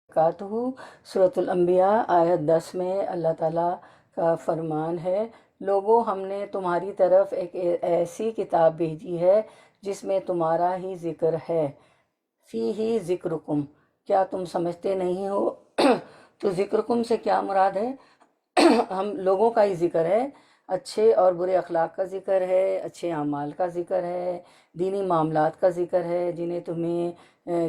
وبرکاتہ۔ سورۃ الانبیاء آیت 10 میں اللہ تعالیٰ کا فرمان ہے، لوگوں ہم نے تمہاری طرف ایک ایسی کتاب بھیجی ہے جس میں تمہارا ہی ذکر ہے، فیہ ذکرکم، کیا تم سمجھتے نہیں ہو؟ تو ذکرکم سے کیا مراد ہے؟ ہم لوگوں کا ہی ذکر ہے، اچھے اور برے اخلاق کا ذکر ہے، اچھے اعمال کا ذکر ہے، دینی معاملات کا ذکر ہے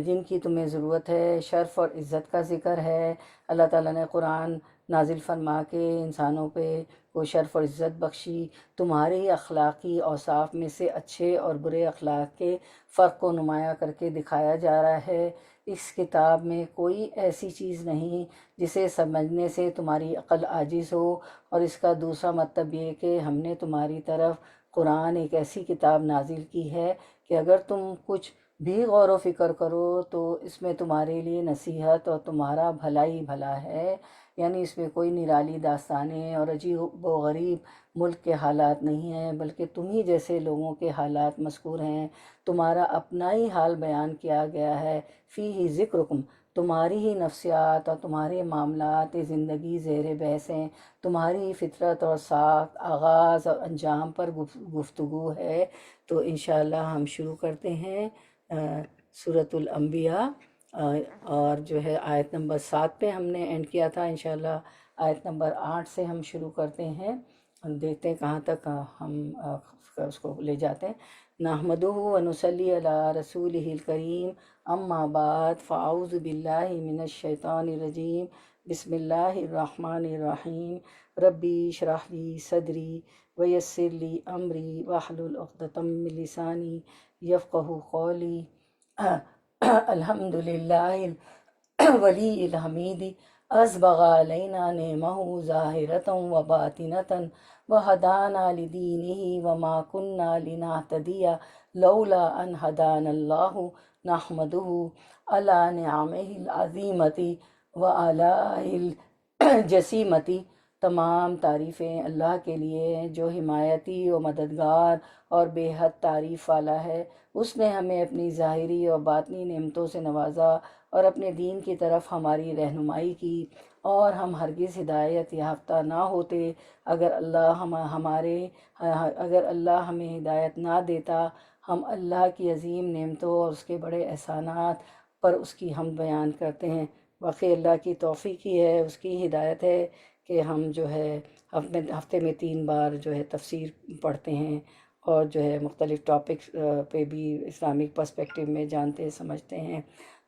جن کی تمہیں ضرورت ہے، شرف اور عزت کا ذکر ہے۔ اللہ تعالیٰ نے قرآن نازل فرما کے انسانوں پہ وہ شرف اور عزت بخشی، تمہارے اخلاقی اوصاف میں سے اچھے اور برے اخلاق کے فرق کو نمایاں کر کے دکھایا جا رہا ہے۔ اس کتاب میں کوئی ایسی چیز نہیں جسے سمجھنے سے تمہاری عقل عاجز ہو، اور اس کا دوسرا مطلب یہ کہ ہم نے تمہاری طرف قرآن ایک ایسی کتاب نازل کی ہے کہ اگر تم کچھ بھی غور و فکر کرو تو اس میں تمہارے لیے نصیحت اور تمہارا بھلا ہی بھلا ہے، یعنی اس میں کوئی نرالی داستانیں اور عجیب و غریب ملک کے حالات نہیں ہیں، بلکہ تم ہی جیسے لوگوں کے حالات مذکور ہیں، تمہارا اپنا ہی حال بیان کیا گیا ہے۔ فیہ ذکرکم، تمہاری ہی نفسیات اور تمہارے معاملات زندگی زیر بحث ہیں، تمہاری فطرت اور ساکھ، آغاز اور انجام پر گفتگو ہے۔ تو انشاءاللہ ہم شروع کرتے ہیں سورۃ الانبیاء، اور جو ہے آیت نمبر 7 پہ ہم نے اینڈ کیا تھا، انشاءاللہ آیت نمبر 8 سے ہم شروع کرتے ہیں، دیکھتے ہیں کہاں تک ہم اس کو لے جاتے ہیں۔ نحمدہ ونصلی علی رسولہ الکریم، اما بعد فاعوذ باللہ من الشیطان الرجیم، بسم اللہ الرحمن الرحیم، ربی اشرح لی صدری ویسر لی امری واحلل عقدۃ من لسانی یفقہوا قولی۔ الحمد للہ ولی الحمید، اسبغ علینا نعمہ ظاہرۃ و باطنۃ وہدانا لدینہ وما کنا لنہتدی لولا ان ہدانا اللہ، نحمدہ علی نعمہ العظیمۃ وآلائہ الجسیمۃ۔ تمام تعریفیں اللہ کے لیے ہیں جو حمایتی و مددگار اور بے حد تعریف والا ہے۔ اس نے ہمیں اپنی ظاہری اور باطنی نعمتوں سے نوازا اور اپنے دین کی طرف ہماری رہنمائی کی، اور ہم ہرگز ہدایت یافتہ نہ ہوتے اگر اللہ ہمیں ہدایت نہ دیتا۔ ہم اللہ کی عظیم نعمتوں اور اس کے بڑے احسانات پر اس کی حمد بیان کرتے ہیں۔ واقعی اللہ کی توفیق ہی ہے، اس کی ہدایت ہے کہ ہم جو ہے ہفتے میں 3 بار جو ہے تفسیر پڑھتے ہیں، اور جو ہے مختلف ٹاپکس پہ بھی اسلامک پرسپیکٹیو میں جانتے سمجھتے ہیں۔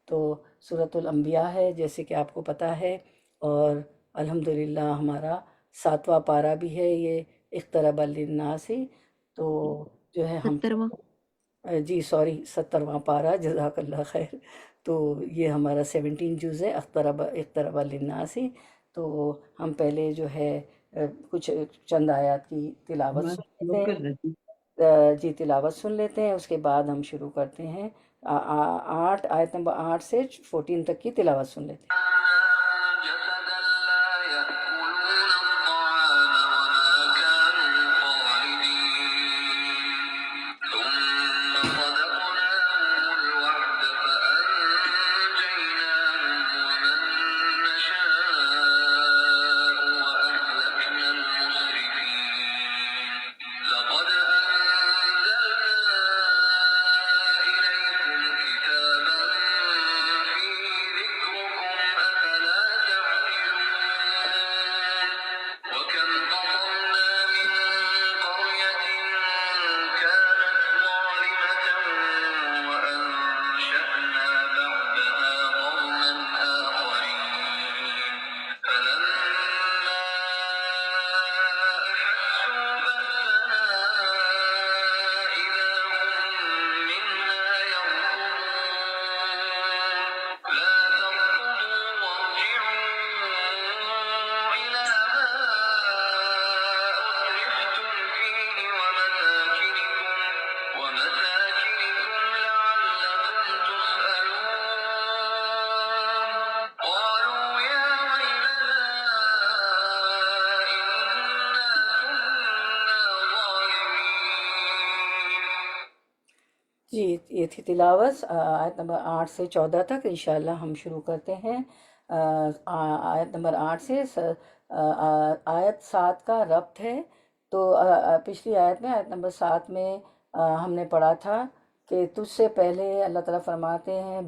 تو سورۃ الانبیاء ہے جیسے کہ آپ کو پتہ ہے، اور الحمدللہ ہمارا 7واں پارہ بھی ہے، یہ اقترب للناس، تو جو ہے ہم 70واں۔ جی سوری 70واں پارہ، جزاک اللہ خیر۔ تو یہ ہمارا 17 جز ہے، اقترب للناس۔ تو ہم پہلے جو ہے کچھ چند آیات کی تلاوت سن لیتے ہیں، جی تلاوت سن لیتے ہیں، اس کے بعد ہم شروع کرتے ہیں۔ آیت نمبر 8 سے 14 تک کی تلاوت سن لیتے ہیں۔ جی یہ تھی تلاوت آیت نمبر 8 سے 14 تک، انشاءاللہ ہم شروع کرتے ہیں۔ آیت نمبر 8 سے آیت 7 کا ربط ہے۔ تو پچھلی آیت میں آیت نمبر 7 میں ہم نے پڑھا تھا کہ تجھ سے پہلے اللہ تعالیٰ فرماتے ہیں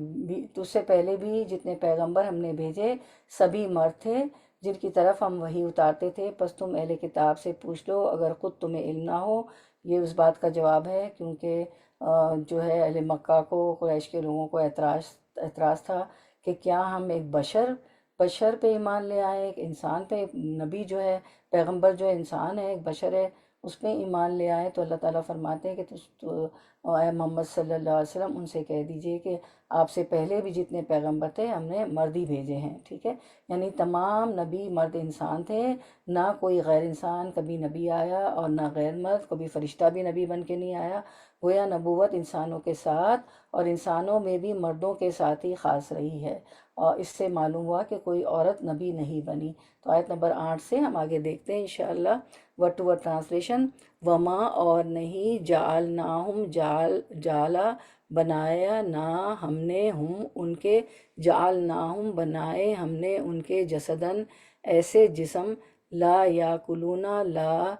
تجھ سے پہلے بھی جتنے پیغمبر ہم نے بھیجے سبھی مرد تھے جن کی طرف ہم وحی اتارتے تھے، پس تم اہل کتاب سے پوچھ لو اگر خود تمہیں علم نہ ہو۔ یہ اس بات کا جواب ہے کیونکہ جو ہے اہل مکہ کو، قریش کے لوگوں کو اعتراض تھا کہ کیا ہم ایک بشر پہ ایمان لے آئیں، ایک انسان پہ، نبی جو ہے، پیغمبر جو انسان ہے، ایک بشر ہے، اس پہ ایمان لے آئے۔ تو اللہ تعالیٰ فرماتے ہیں کہ اے محمد صلی اللہ علیہ وسلم ان سے کہہ دیجئے کہ آپ سے پہلے بھی جتنے پیغمبر تھے ہم نے مرد ہی بھیجے ہیں، ٹھیک ہے؟ یعنی تمام نبی مرد انسان تھے، نہ کوئی غیر انسان کبھی نبی آیا اور نہ غیر مرد، کبھی فرشتہ بھی نبی بن کے نہیں آیا۔ گویا نبوت انسانوں کے ساتھ اور انسانوں میں بھی مردوں کے ساتھ ہی خاص رہی ہے، اور اس سے معلوم ہوا کہ کوئی عورت نبی نہیں بنی۔ تو آیت نمبر 8 سے ہم آگے دیکھتے ہیں انشاءاللہ ورڈ ٹو ورڈ ٹرانسلیشن۔ وما اور نہیں جعلناہم جعلا بنایا نہ ہم نے ہم ان کے، جعلناہم بنائے ہم نے ان کے جسدن ایسے جسم، لا یاکلونا لا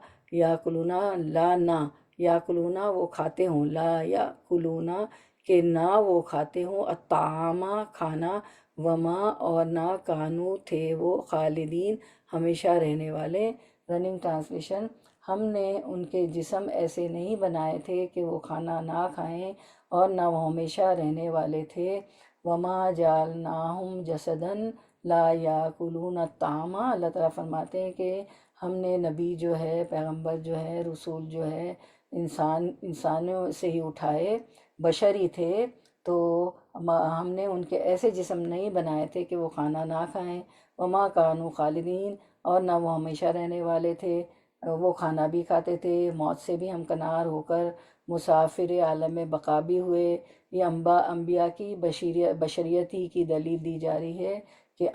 نہ یاکلونا وہ کھاتے ہوں، لا یاکلونا کہ نہ وہ کھاتے ہوں، الطعامہ کھانا، وما اور نہ کانو تھے وہ خالدین ہمیشہ رہنے والے۔ Running translation. ہم نے ان کے جسم ایسے نہیں بنائے تھے کہ وہ کھانا نہ کھائیں اور نہ وہ ہمیشہ رہنے والے تھے۔ وما جعلناہم جسدن لا یاکلون الطعام۔ اللہ تعالیٰ فرماتے ہیں کہ ہم نے نبی جو ہے، پیغمبر جو ہے، رسول جو ہے، انسانوں سے ہی اٹھائے، بشر ہی تھے، تو ہم نے ان کے ایسے جسم نہیں بنائے تھے کہ وہ کھانا نہ کھائیں، وما کانوا خالدین اور نہ وہ ہمیشہ رہنے والے تھے، وہ کھانا بھی کھاتے تھے، موت سے بھی ہمکنار ہو کر مسافر عالم بقا بھی ہوئے۔ یہ انبیاء کی بشریت ہی کی دلیل دی جا رہی ہے کہ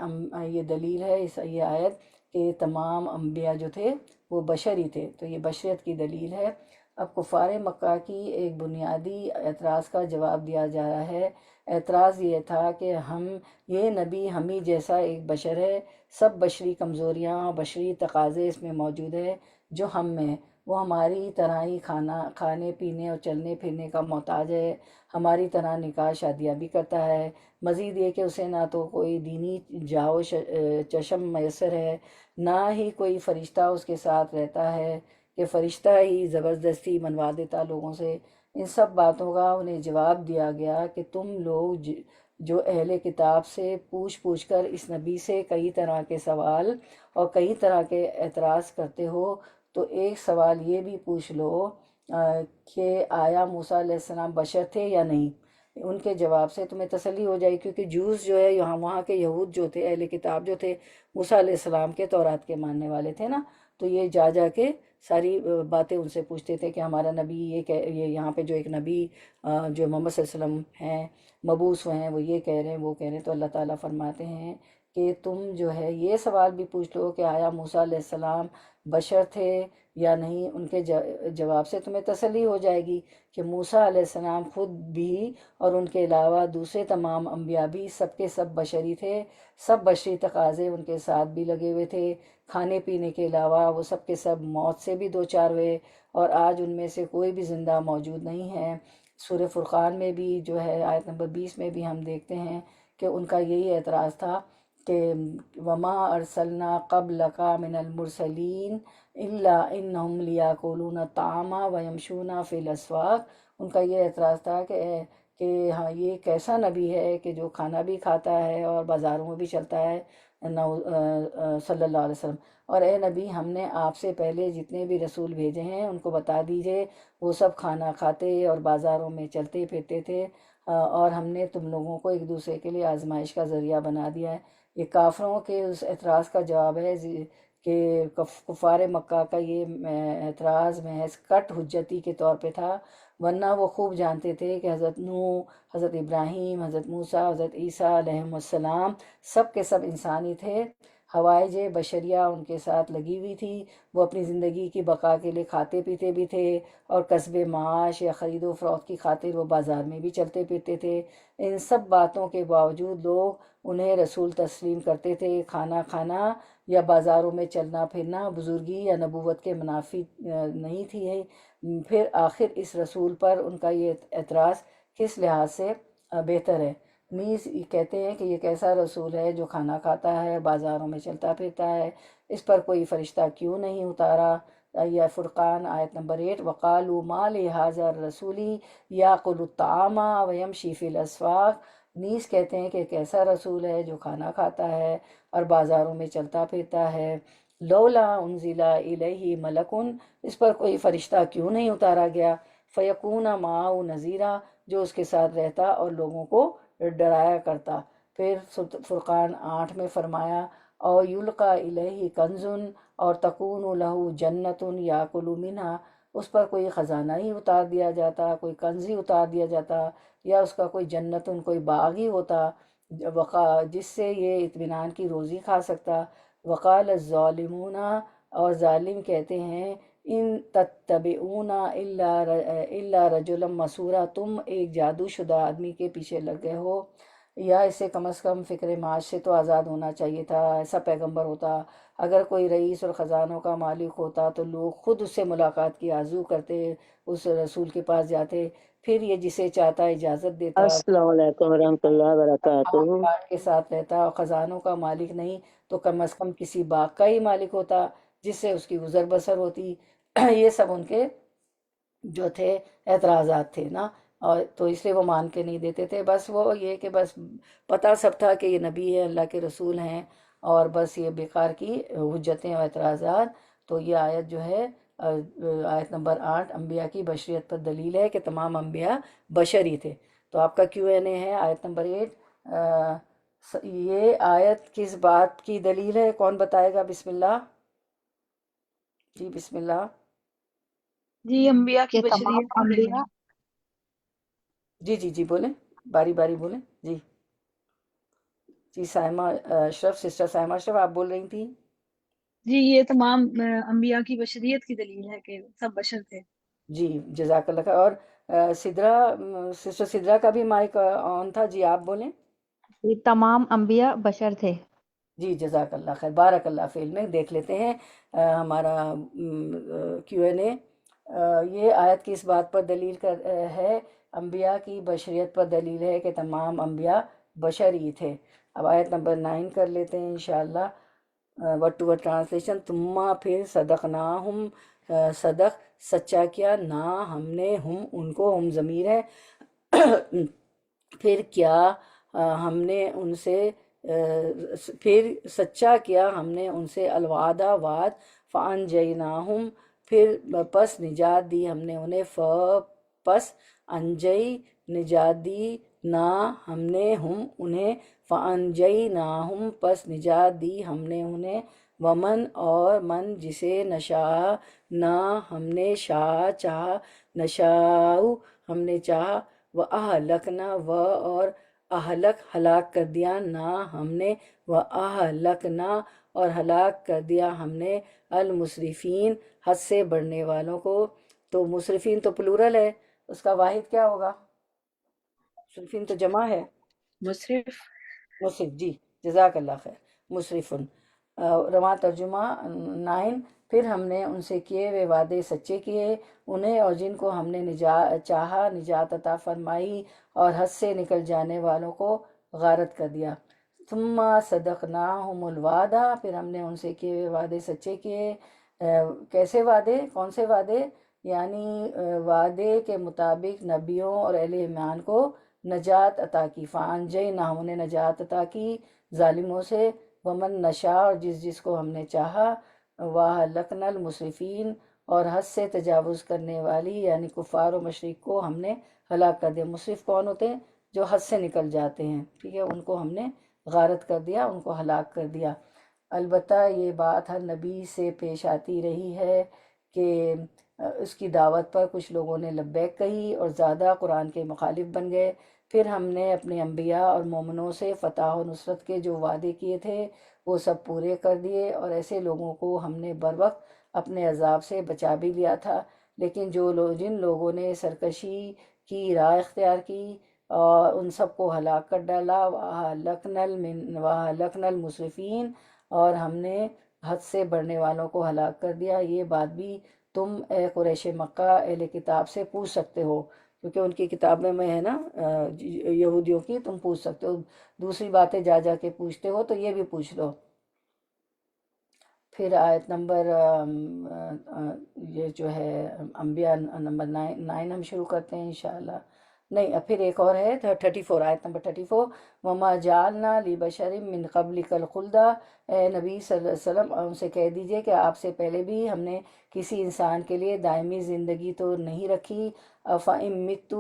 یہ دلیل ہے یہ آیت کہ تمام انبیاء جو تھے وہ بشر ہی تھے، تو یہ بشریت کی دلیل ہے۔ اب کفار مکہ کی ایک بنیادی اعتراض کا جواب دیا جا رہا ہے۔ اعتراض یہ تھا کہ یہ نبی ہم ہی جیسا ایک بشر ہے، سب بشری کمزوریاں اور بشری تقاضے اس میں موجود ہے جو ہم میں، وہ ہماری طرح ہی کھانے پینے اور چلنے پھرنے کا محتاج ہے، ہماری طرح نکاح شادیاں بھی کرتا ہے، مزید یہ کہ اسے نہ تو کوئی دینی جاؤ چشم میسر ہے، نہ ہی کوئی فرشتہ اس کے ساتھ رہتا ہے کہ فرشتہ ہی زبردستی منوا دیتا لوگوں سے۔ ان سب باتوں کا انہیں جواب دیا گیا کہ تم لوگ جو اہل کتاب سے پوچھ کر اس نبی سے کئی طرح کے سوال اور کئی طرح کے اعتراض کرتے ہو، تو ایک سوال یہ بھی پوچھ لو کہ آیا موسیٰ علیہ السلام بشر تھے یا نہیں؟ ان کے جواب سے تمہیں تسلی ہو جائے، کیونکہ جوز جو ہے وہاں کے یہود جو تھے، اہل کتاب جو تھے، موسیٰ علیہ السلام کے تورات کے ماننے والے تھے نا، تو یہ جا کے ساری باتیں ان سے پوچھتے تھے کہ ہمارا نبی یہ یہاں پہ جو ایک نبی جو محمد صلی اللہ علیہ وسلم ہیں، مبعوث ہوئے ہیں، وہ یہ کہہ رہے ہیں، وہ کہہ رہے ہیں۔ تو اللہ تعالیٰ فرماتے ہیں کہ تم جو ہے یہ سوال بھی پوچھ لو کہ آیا موسیٰ علیہ السلام بشر تھے یا نہیں، ان کے جواب سے تمہیں تسلی ہو جائے گی کہ موسیٰ علیہ السلام خود بھی اور ان کے علاوہ دوسرے تمام انبیاء بھی سب کے سب بشری تھے، سب بشری تقاضے ان کے ساتھ بھی لگے ہوئے تھے، کھانے پینے کے علاوہ وہ سب کے سب موت سے بھی دوچار ہوئے، اور آج ان میں سے کوئی بھی زندہ موجود نہیں ہے۔ سورہ فرقان میں بھی جو ہے آیت نمبر 20 میں بھی ہم دیکھتے ہیں کہ ان کا یہی اعتراض تھا کہ وما ارسلنا قبلک من المرسلین الا انہم لیاکلون الطعام ویمشون فی الاسواق۔ ان کا یہ اعتراض تھا کہ ہاں یہ کیسا نبی ہے کہ جو کھانا بھی کھاتا ہے اور بازاروں میں بھی چلتا ہے، صلی اللہ علیہ وسلم۔ اور اے نبی، ہم نے آپ سے پہلے جتنے بھی رسول بھیجے ہیں ان کو بتا دیجئے وہ سب کھانا کھاتے اور بازاروں میں چلتے پھرتے تھے، اور ہم نے تم لوگوں کو ایک دوسرے کے لیے آزمائش کا ذریعہ بنا دیا ہے۔ یہ کافروں کے اس اعتراض کا جواب ہے کہ کفار مکہ کا یہ اعتراض محض کٹ حجتی کے طور پہ تھا، ورنہ وہ خوب جانتے تھے کہ حضرت نوح، حضرت ابراہیم، حضرت موسیٰ، حضرت عیسیٰ علیہم السلام سب کے سب انسانی تھے، ہوائج بشریہ ان کے ساتھ لگی ہوئی تھی، وہ اپنی زندگی کی بقا کے لیے کھاتے پیتے بھی تھے، اور کسب معاش یا خرید و فروخت کی خاطر وہ بازار میں بھی چلتے پھرتے تھے۔ ان سب باتوں کے باوجود لوگ انہیں رسول تسلیم کرتے تھے۔ کھانا کھانا یا بازاروں میں چلنا پھرنا بزرگی یا نبوت کے منافی نہیں تھی۔ پھر آخر اس رسول پر ان کا یہ اعتراض کس لحاظ سے بہتر ہے؟ نیز کہتے ہیں کہ یہ کیسا رسول ہے جو کھانا کھاتا ہے، بازاروں میں چلتا پھرتا ہے، اس پر کوئی فرشتہ کیوں نہیں اتارا؟ یا فرقان آیت نمبر 8، وَقَالُوا مَا لِهَٰذَا الرَّسُولِ يَأْكُلُ الطَّعَامَ وَيَمْشِي فِي الْأَسْوَاقِ۔ نیز کہتے ہیں کہ کیسا رسول ہے جو کھانا کھاتا ہے اور بازاروں میں چلتا پھرتا ہے۔ لولا انزل الیہ ملکن، اس پر کوئی فرشتہ کیوں نہیں اتارا گیا؟ فیکون معہ نذیرا، جو اس کے ساتھ رہتا اور لوگوں کو ڈرایا کرتا۔ پھر فرقان 8 میں فرمایا، او یلقا الیہ کنزن، اور تکون لہ جنت یاکل منہا، اس پر کوئی خزانہ ہی اتار دیا جاتا، کوئی کنز ہی اتار دیا جاتا، یا اس کا کوئی جنتن، کوئی باغ ہی ہوتا جس سے یہ اطمینان کی روزی کھا سکتا۔ وقال الظالمون، اور ظالم کہتے ہیں، ان تتبعون الا رجلا مسورا، تم ایک جادو شدہ آدمی کے پیچھے لگ گئے ہو، یا اسے کم از کم فکر معاش سے تو آزاد ہونا چاہیے تھا۔ ایسا پیغمبر ہوتا، اگر کوئی رئیس اور خزانوں کا مالک ہوتا تو لوگ خود اس سے ملاقات کی آرزو کرتے، اس رسول کے پاس جاتے، پھر یہ جسے چاہتا اجازت دیتا، السلام علیکم ورحمۃ اللہ وبرکاتہ۔ امن کے ساتھ رہتا، اور خزانوں کا مالک نہیں تو کم از کم کسی باغ کا ہی مالک ہوتا جس سے اس کی گزر بسر ہوتی۔ یہ سب ان کے جو تھے اعتراضات تھے نا، اور تو اس لیے وہ مان کے نہیں دیتے تھے۔ بس وہ یہ کہ بس پتہ سب تھا کہ یہ نبی ہے، اللہ کے رسول ہیں، اور بس یہ بیکار کی حجتیں اور اعتراضات۔ تو یہ آیت جو ہے آیت نمبر 8 انبیاء کی بشریت پر دلیل ہے کہ تمام انبیاء بشر ہی تھے۔ تو آپ کا Q&A ہے آیت نمبر 8۔ یہ آیت کس بات کی دلیل ہے؟ کون بتائے گا؟ بسم اللہ جی، بسم اللہ جی، انبیاء کی کہ تمام بشریت کی دلیل۔ انبیاء جی بولیں، باری باری بولیں۔ جی سائمہ اشرف، سسٹر سائمہ اشرف آپ بول رہی تھیں۔ جی، یہ تمام انبیاء کی بشریت کی دلیل ہے کہ سب بشر تھے۔ جی جزاک اللہ خیر۔ اور سسٹر سدرا کا بھی مائک آن تھا، جی آپ بولیں۔ یہ تمام انبیاء بشر تھے۔ جی جزاک اللہ خیر، بارک اللہ فی علمک۔ دیکھ لیتے ہیں ہمارا Q&A۔ یہ آیت کس بات پر دلیل ہے؟ انبیاء کی بشریت پر دلیل ہے کہ تمام انبیاء بشر ہی تھے۔ اب آیت نمبر 9 کر لیتے ہیں انشاءاللہ، ورڈ ٹو ورڈ ٹرانسلیشن۔ ثم پھر صدقناہم، صدق سچا کیا، نا ہم نے، ہم ان کو، ہم ضمیر ہے، پھر کیا ہم نے ان سے، پھر سچا کیا ہم نے ان سے، الوعدہ وعد، فانجیناہم پھر پس نجات دی ہم نے انہیں، پس انجئی نجات دی، نا ہم نے، ہم انہیں، فانجیناہم پس نجات دی ہم نے انہیں، ومن اور من جسے، نشاء نہ ہم نے، شاء چاہا، نشاء ہم نے چاہا، وَأَهْلَكْنَا اور اہلک ہلاک کر دیا، نہ ہم نے، وَأَهْلَكْنَا اور ہلاک کر دیا ہم نے، المسرفین حد سے بڑھنے والوں کو۔ تو مسرفین تو پلورل ہے، اس کا واحد کیا ہوگا؟ مسرفین تو جمع ہے، مسرف جی جزاک اللہ خیر، مسرفن۔ رواں ترجمہ 9، پھر ہم نے ان سے کیے ہوئے وعدے سچے کیے، انہیں اور جن کو ہم نے چاہا نجات عطا فرمائی، اور حد سے نکل جانے والوں کو غارت کر دیا۔ ثم صدقناہم الوعدہ، پھر ہم نے ان سے کیے ہوئے وعدے سچے کیے۔ کیسے وعدے؟ کون سے وعدے؟ یعنی وعدے کے مطابق نبیوں اور اہل ایمان کو نجات عطا کی، فانجیناہم انہیں نجات عطا کی ظالموں سے، ومن نشاء اور جس کو ہم نے چاہا، وَأَهْلَكْنَا الْمُسْرِفِينَ اور حد سے تجاوز کرنے والی یعنی کفار و مشرک کو ہم نے ہلاک کر دیا۔ مسرف کون ہوتے ہیں؟ جو حد سے نکل جاتے ہیں، ٹھیک ہے، ان کو ہم نے غارت کر دیا، ان کو ہلاک کر دیا۔ البتہ یہ بات ہر نبی سے پیش آتی رہی ہے کہ اس کی دعوت پر کچھ لوگوں نے لبیک کہی اور زیادہ قرآن کے مخالف بن گئے، پھر ہم نے اپنے انبیاء اور مومنوں سے فتح و نصرت کے جو وعدے کیے تھے وہ سب پورے کر دیے، اور ایسے لوگوں کو ہم نے بروقت اپنے عذاب سے بچا بھی لیا تھا۔ لیکن جن لوگوں نے سرکشی کی راہ اختیار کی اور ان سب کو ہلاک کر ڈالا، وَأَهْلَكْنَا الْمُسْرِفِينَ، اور ہم نے حد سے بڑھنے والوں کو ہلاک کر دیا۔ یہ بات بھی تم اے قریش مکہ اہل کتاب سے پوچھ سکتے ہو، کیونکہ ان کی کتاب میں ہے نا یہودیوں کی، تم پوچھ سکتے ہو، دوسری باتیں جا جا کے پوچھتے ہو تو یہ بھی پوچھ لو۔ پھر آیت نمبر یہ جو ہے انبیاء نمبر 9 ہم شروع کرتے ہیں انشاءاللہ۔ نہیں، پھر ایک اور ہے 34، آیت نمبر 34، وَمَا جَعَلْنَا لِبَشَرٍ مِّن قَبْلِكَ الْخُلْدَ، اے نبی صلی اللہ علیہ وسلم ان سے کہہ دیجئے کہ آپ سے پہلے بھی ہم نے کسی انسان کے لیے دائمی زندگی تو نہیں رکھی۔ فَإِن مِتَّ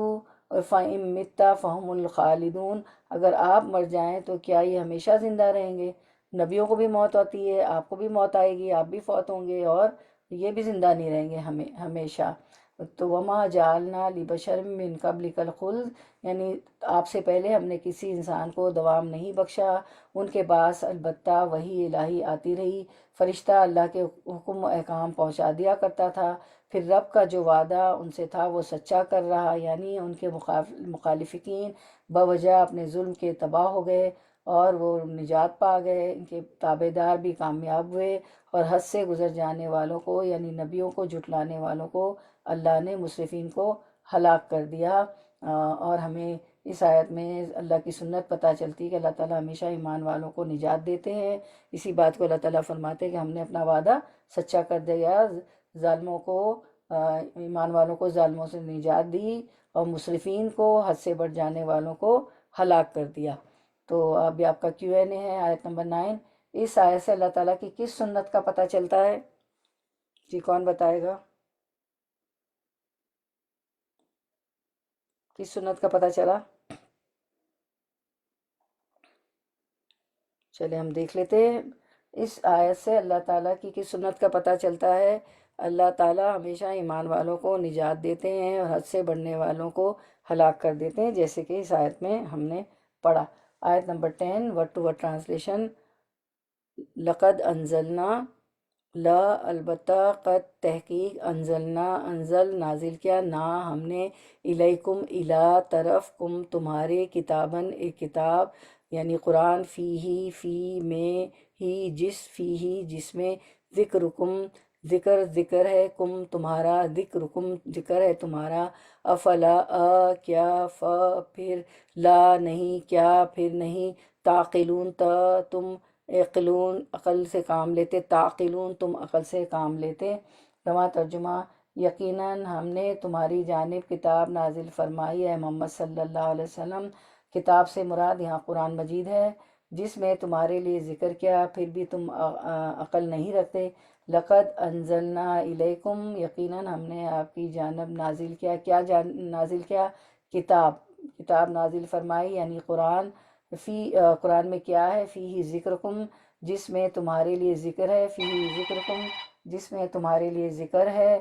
فَهُمُ الْخَالِدُونَ، اگر آپ مر جائیں تو کیا یہ ہمیشہ زندہ رہیں گے؟ نبیوں کو بھی موت آتی ہے، آپ کو بھی موت آئے گی، آپ بھی فوت ہوں گے، اور یہ بھی زندہ نہیں رہیں گے ہمیشہ۔ تو وما جعلنا لبشر من قبلک الخلد، یعنی آپ سے پہلے ہم نے کسی انسان کو دوام نہیں بخشا۔ ان کے پاس البتہ وحی الہی آتی رہی، فرشتہ اللہ کے حکم و احکام پہنچا دیا کرتا تھا، پھر رب کا جو وعدہ ان سے تھا وہ سچا کر رہا، یعنی ان کے مخالفین بوجہ اپنے ظلم کے تباہ ہو گئے اور وہ نجات پا گئے، ان کے تابع دار بھی کامیاب ہوئے، اور حد سے گزر جانے والوں کو یعنی نبیوں کو جھٹلانے والوں کو اللہ نے مسرفین کو ہلاک کر دیا۔ اور ہمیں اس آیت میں اللہ کی سنت پتہ چلتی ہے کہ اللہ تعالیٰ ہمیشہ ایمان والوں کو نجات دیتے ہیں۔ اسی بات کو اللہ تعالیٰ فرماتے ہیں کہ ہم نے اپنا وعدہ سچا کر دیا، ظالموں کو ایمان والوں کو ظالموں سے نجات دی، اور مسرفین کو حد سے بڑھ جانے والوں کو ہلاک کر دیا۔ تو ابھی آپ کا Q&A ہے آیت نمبر 9۔ اس آیت سے اللہ تعالیٰ کی کس سنت کا پتہ چلتا ہے؟ جی کون بتائے گا؟ کس سنت کا پتہ چلا؟ چلے ہم دیکھ لیتے ہیں۔ اس آیت سے اللہ تعالیٰ کی کس سنت کا پتہ چلتا ہے؟ اللہ تعالیٰ ہمیشہ ایمان والوں کو نجات دیتے ہیں اور حد سے بڑھنے والوں کو ہلاک کر دیتے ہیں، جیسے کہ اس آیت میں ہم نے پڑھا۔ آیت نمبر 10 ورڈ ٹو ورڈ ٹرانسلیشن۔ لقد انزلنا، لا البتہ، قد تحقیق، انزل نازل کیا، نا ہم نے، الیکم الا طرف، کم تمہارے، کتاباً ایک کتاب یعنی قرآن، فی میں ہی، جس میں ذکرکم ذکر ہے، کم تمہارا، ذکرکم ذکر ہے تمہارا، افلا کیا، پھر، لا نہیں کیا، پھر نہیں، تعقلون تم عقلون عقل سے کام لیتے، تعقلون تم عقل سے کام لیتے۔ رواں ترجمہ، یقیناً ہم نے تمہاری جانب کتاب نازل فرمائی ہے محمد صلی اللہ علیہ وسلم۔ کتاب سے مراد یہاں قرآن مجید ہے، جس میں تمہارے لیے ذکر کیا، پھر بھی تم عقل نہیں رکھتے۔ لقد انزلنا الیکم، یقیناً ہم نے آپ کی جانب نازل کیا، کیا نازل کیا؟ کتاب نازل فرمائی یعنی قرآن۔ قرآن میں کیا ہے؟ فیہ ذکرکم، جس میں تمہارے لیے ذکر ہے، فیہ ذکرکم، جس میں تمہارے لیے ذکر ہے،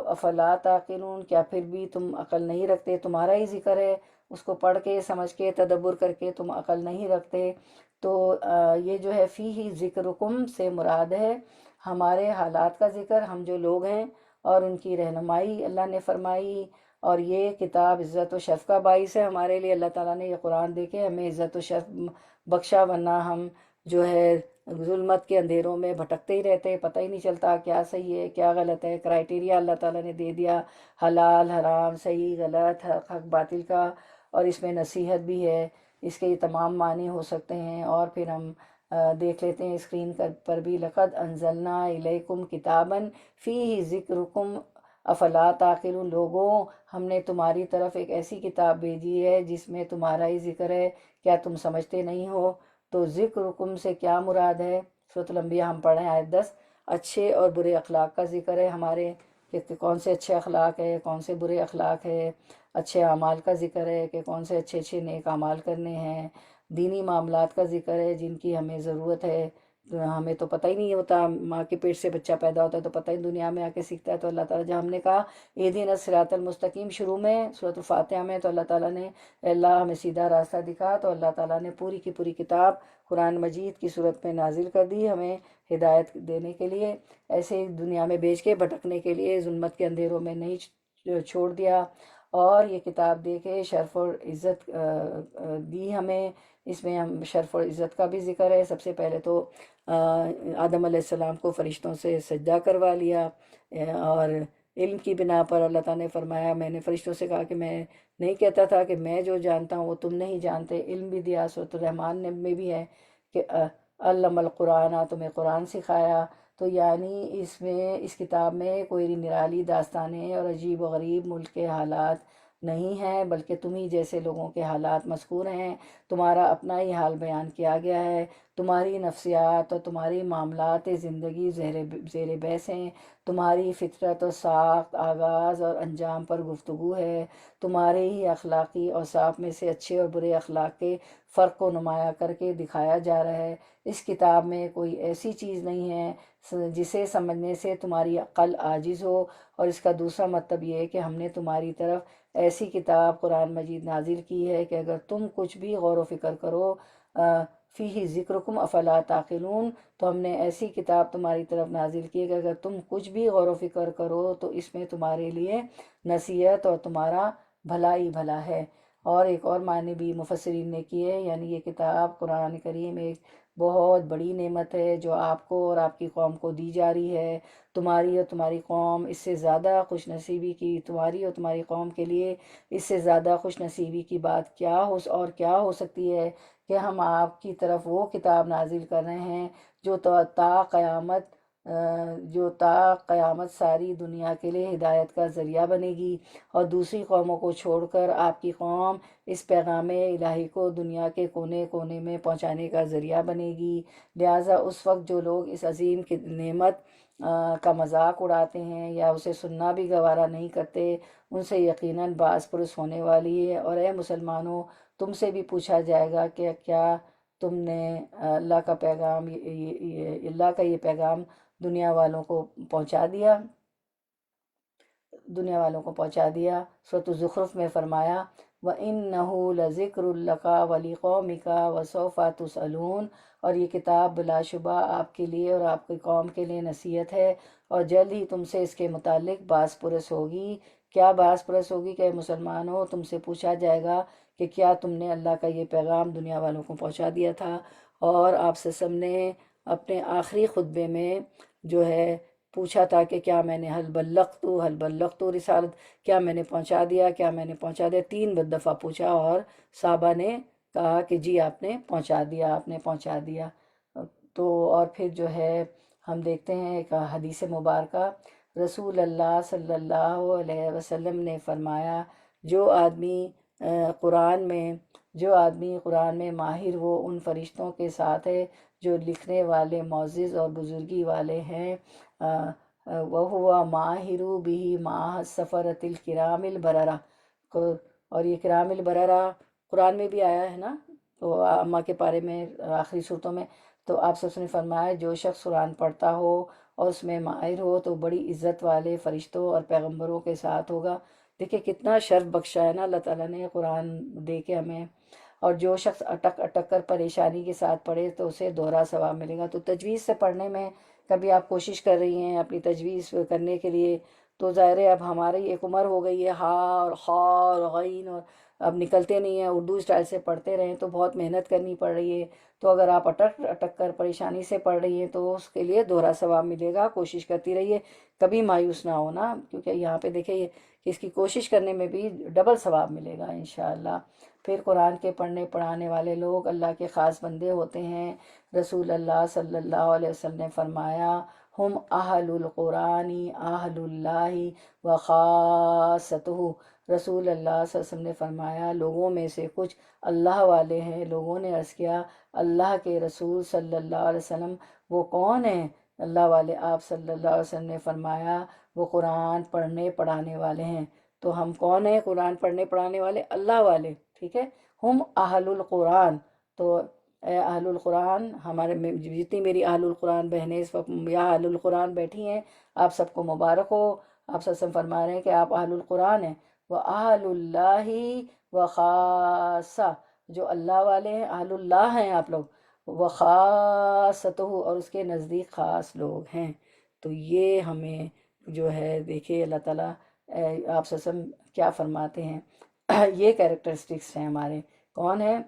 افلا تعقلون، کیا پھر بھی تم عقل نہیں رکھتے؟ تمہارا ہی ذکر ہے، اس کو پڑھ کے سمجھ کے تدبر کر کے تم عقل نہیں رکھتے۔ تو یہ جو ہے فیہ ذکرکم سے مراد ہے ہمارے حالات کا ذکر، ہم جو لوگ ہیں، اور ان کی رہنمائی اللہ نے فرمائی، اور یہ کتاب عزت و شرف کا باعث ہے ہمارے لیے۔ اللہ تعالیٰ نے یہ قرآن دے کے ہمیں عزت و شرف بخشا، ورنہ ہم جو ہے ظلمت کے اندھیروں میں بھٹکتے ہی رہتے، پتہ ہی نہیں چلتا کیا صحیح ہے کیا غلط ہے۔ کرائٹیریا اللہ تعالیٰ نے دے دیا، حلال حرام، صحیح غلط، حق باطل کا، اور اس میں نصیحت بھی ہے، اس کے تمام معنی ہو سکتے ہیں۔ اور پھر ہم دیکھ لیتے ہیں اسکرین پر بھی، لقد انزلنا الیکم کتاباً فیہ ذکرکم افلا تعقلون، لوگوں ہم نے تمہاری طرف ایک ایسی کتاب بھیجی ہے جس میں تمہارا ہی ذکر ہے، کیا تم سمجھتے نہیں ہو؟ تو ذکرکم سے کیا مراد ہے؟ سورۃ الانبیاء ہم پڑھیں آیت 10، اچھے اور برے اخلاق کا ذکر ہے ہمارے، کہ کون سے اچھے اخلاق ہے، کون سے برے اخلاق ہے، اچھے اعمال کا ذکر ہے کہ کون سے اچھے نیک اعمال کرنے ہیں، دینی معاملات کا ذکر ہے جن کی ہمیں ضرورت ہے، ہمیں تو پتہ ہی نہیں ہوتا، ماں کے پیٹ سے بچہ پیدا ہوتا ہے تو پتہ ہی دنیا میں آ کے سیکھتا ہے۔ تو اللہ تعالیٰ جب ہم نے کہا اہدنا الصراط المستقیم شروع میں سورۃ الفاتحہ میں، تو اللہ تعالیٰ نے اے اللہ ہمیں سیدھا راستہ دکھا، تو اللہ تعالیٰ نے پوری کی پوری کتاب قرآن مجید کی صورت میں نازل کر دی ہمیں ہدایت دینے کے لیے، ایسے ہی دنیا میں بھیج کے بھٹکنے کے لیے، ظلمت کے اندھیروں میں نہیں چھوڑ دیا، اور یہ کتاب دے کے شرف اور عزت دی ہمیں۔ اس میں ہم شرف اور عزت کا بھی ذکر ہے۔ سب سے پہلے تو آدم علیہ السلام کو فرشتوں سے سجدہ کروا لیا، اور علم کی بنا پر اللہ تعالیٰ نے فرمایا، میں نے فرشتوں سے کہا کہ میں نہیں کہتا تھا کہ میں جو جانتا ہوں وہ تم نہیں جانتے، علم بھی دیا۔ سورۃ الرحمن میں بھی ہے کہ علم القرآن، تمہیں قرآن سکھایا۔ تو یعنی اس کتاب میں کوئی نرالی داستانیں اور عجیب و غریب ملک کے حالات نہیں ہیں، بلکہ تم ہی جیسے لوگوں کے حالات مذکور ہیں، تمہارا اپنا ہی حال بیان کیا گیا ہے، تمہاری نفسیات اور تمہاری معاملات زندگی زیر بحث ہیں، تمہاری فطرت اور ساخت، آغاز اور انجام پر گفتگو ہے، تمہارے ہی اخلاقی اوصاف میں سے اچھے اور برے اخلاق کے فرق کو نمایاں کر کے دکھایا جا رہا ہے۔ اس کتاب میں کوئی ایسی چیز نہیں ہے جسے سمجھنے سے تمہاری عقل عاجز ہو، اور اس کا دوسرا مطلب یہ ہے کہ ہم نے تمہاری طرف ایسی کتاب قرآن مجید نازل کی ہے کہ اگر تم کچھ بھی غور و فکر کرو، فیہ ذکرکم افلا تعقلون، تو ہم نے ایسی کتاب تمہاری طرف نازل کی ہے کہ اگر تم کچھ بھی غور و فکر کرو تو اس میں تمہارے لیے نصیحت اور تمہارا بھلا ہی بھلا ہے۔ اور ایک اور معنی بھی مفسرین نے کیے، یعنی یہ کتاب قرآن کریم ایک بہت بڑی نعمت ہے جو آپ کو اور آپ کی قوم کو دی جا رہی ہے۔ تمہاری اور تمہاری قوم اس سے زیادہ خوش نصیبی کی، تمہاری اور تمہاری قوم کے لیے اس سے زیادہ خوش نصیبی کی بات کیا ہو سکتی ہے کہ ہم آپ کی طرف وہ کتاب نازل کر رہے ہیں جو تا قیامت ساری دنیا کے لیے ہدایت کا ذریعہ بنے گی، اور دوسری قوموں کو چھوڑ کر آپ کی قوم اس پیغام الہی کو دنیا کے کونے کونے میں پہنچانے کا ذریعہ بنے گی۔ لہٰذا اس وقت جو لوگ اس عظیم نعمت کا مذاق اڑاتے ہیں یا اسے سننا بھی گوارا نہیں کرتے، ان سے یقیناً باعث پرس ہونے والی ہے۔ اور اے مسلمانوں، تم سے بھی پوچھا جائے گا کہ کیا تم نے اللہ کا یہ پیغام دنیا والوں کو پہنچا دیا۔ سورۃ الزخرف میں فرمایا وَإِنَّهُ لَذِكْرٌ لَكَ وَلِقَوْمِكَ وَسَوْفَ تُسْأَلُونَ، اور یہ کتاب بلا شبہ آپ کے لیے اور آپ کی قوم کے لیے نصیحت ہے، اور جلد ہی تم سے اس کے متعلق باعث پرس ہوگی۔ کیا باعث پرس ہوگی کہ مسلمانوں، تم سے پوچھا جائے گا کہ کیا تم نے اللہ کا یہ پیغام دنیا والوں کو پہنچا دیا تھا؟ اور آپ سسم نے اپنے آخری خطبے میں جو ہے پوچھا تھا کہ کیا میں نے حل بلغت رسالت، کیا میں نے پہنچا دیا 3 دفعہ پوچھا، اور صحابہ نے کہا کہ جی آپ نے پہنچا دیا۔ تو اور پھر جو ہے ہم دیکھتے ہیں ایک حدیث مبارکہ، رسول اللہ صلی اللہ علیہ وسلم نے فرمایا جو آدمی قرآن میں ماہر ہو ان فرشتوں کے ساتھ ہے جو لکھنے والے معزز اور بزرگی والے ہیں، وَهُوَ مَاهِرُ بِهِ مَعَ السَّفَرَةِ الْكِرَامِ الْبَرَرَةِ، اور یہ کرام البررہ قرآن میں بھی آیا ہے نا، تو اماں کے پارے میں آخری صورتوں میں، تو آپ سب نے فرمایا جو شخص قرآن پڑھتا ہو اور اس میں ماہر ہو تو بڑی عزت والے فرشتوں اور پیغمبروں کے ساتھ ہوگا۔ دیکھیں کتنا شرف بخشا ہے نا اللہ تعالیٰ نے قرآن دے کے ہمیں۔ اور جو شخص اٹک اٹک کر پریشانی کے ساتھ پڑھے تو اسے دوہرا ثواب ملے گا۔ تو تجویز سے پڑھنے میں کبھی آپ کوشش کر رہی ہیں اپنی تجویز کرنے کے لیے، تو ظاہر ہے اب ہماری ایک عمر ہو گئی ہے، ہا اور خا اور غین اور اب نکلتے نہیں ہیں، اردو اسٹائل سے پڑھتے رہیں تو بہت محنت کرنی پڑ رہی ہے۔ تو اگر آپ اٹک اٹک کر پریشانی سے پڑھ رہی ہیں تو اس کے لیے دوہرا ثواب ملے گا، کوشش کرتی رہیے، کبھی مایوس نہ ہونا، کیونکہ یہاں پہ دیکھیں کہ اس کی کوشش کرنے میں بھی ڈبل ثواب ملے گا انشاءاللہ۔ پھر قرآن کے پڑھنے پڑھانے والے لوگ اللہ کے خاص بندے ہوتے ہیں۔ رسول اللہ صلی اللہ علیہ وسلم نے فرمایا ہم اہل القرآن اہل اللہ وخاصتہ، رسول اللہ صلی اللہ علیہ وسلم نے فرمایا لوگوں میں سے کچھ اللہ والے ہیں۔ لوگوں نے عرض کیا اللہ کے رسول صلی اللہ علیہ وسلم وہ کون ہیں اللہ والے؟ آپ صلی اللہ علیہ وسلم نے فرمایا وہ قرآن پڑھنے پڑھانے والے ہیں۔ تو ہم کون ہیں قرآن پڑھنے پڑھانے والے؟ اللہ والے، ٹھیک ہے، ہم اہل القرآن۔ تو اے اہل القرآن، ہمارے جتنی میری اہل القرآن بہنیں اس وقت یا اہل القرآن بیٹھی ہیں، آپ سب کو مبارک ہو۔ آپ صلی اللہ علیہ وسلم فرما رہے ہیں کہ آپ اہل القرآن ہیں، وہ اہل اللہ و خاصہ، جو اللہ والے ہیں، اہل اللہ ہیں آپ لوگ، وہ خاصتہ، اور اس کے نزدیک خاص لوگ ہیں۔ تو یہ ہمیں جو ہے دیکھیے اللہ تعالیٰ آپ صلی اللہ علیہ وسلم کیا فرماتے ہیں۔ یہ کیریکٹرسٹکس ہیں ہمارے، کون ہیں؟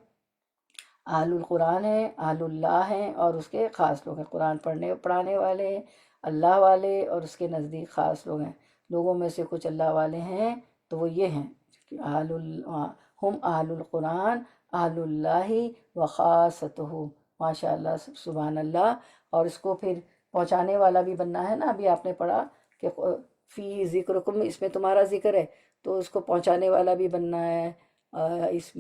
اہل القرآن ہیں، اہل اللہ ہیں، اور اس کے خاص لوگ ہیں، قرآن پڑھانے والے ہیں، اللہ والے، اور اس کے نزدیک خاص لوگ ہیں۔ لوگوں میں سے کچھ اللہ والے ہیں تو وہ یہ ہیں کہ ہم اہل القرآن اہل اللہ و خاصتہ، ماشاء اللہ، سبحان اللہ۔ اور اس کو پھر پہنچانے والا بھی بننا ہے نا، ابھی آپ نے پڑھا کہ فی ذکرکم، اس میں تمہارا ذکر ہے، تو اس کو پہنچانے والا بھی بننا ہے۔ اس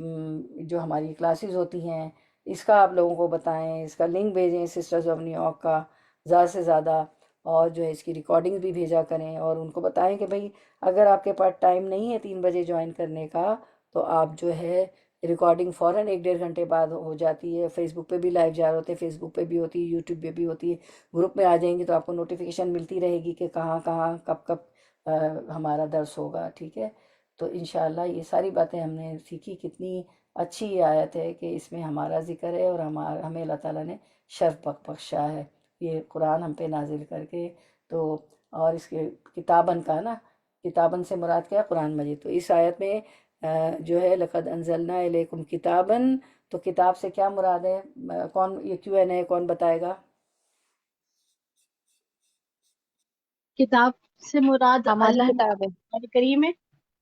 جو ہماری کلاسز ہوتی ہیں اس کا آپ لوگوں کو بتائیں، اس کا لنک بھیجیں سسٹرز آف نیو یارک کا زیادہ سے زیادہ، اور جو ہے اس کی ریکارڈنگ بھی بھیجا کریں، اور ان کو بتائیں کہ بھئی اگر آپ کے پاس ٹائم نہیں ہے 3 بجے جوائن کرنے کا، تو آپ جو ہے ریکارڈنگ فوراً 1 ڈیڑھ گھنٹے بعد ہو جاتی ہے، فیس بک پہ بھی لائیو جا رہے ہوتے ہیں، فیس بک پہ بھی ہوتی ہے، یوٹیوب پہ بھی ہوتی ہے، گروپ میں آ جائیں گی تو آپ کو نوٹیفیکیشن ملتی رہے گی کہ کہاں کہاں کب کب ہمارا درس ہوگا، ٹھیک ہے؟ تو انشاءاللہ یہ ساری باتیں ہم نے سیکھی۔ کتنی اچھی یہ آیت ہے کہ اس میں ہمارا ذکر ہے، اور ہمیں اللہ تعالیٰ نے شرف بخشا ہے یہ قرآن ہم پہ نازل کر کے۔ تو اور اس کے کتابن کا نا، کتابن سے مراد کیا ہے؟ قرآن مجید۔ تو اس آیت میں جو ہے لقد انزلنا الیکم کتابن، تو کتاب سے کیا مراد ہے؟ کون یہ Q&A کون بتائے گا؟ کتاب سے مراد ہماری اللہ کتاب ہے۔ قرآن کریم ہے۔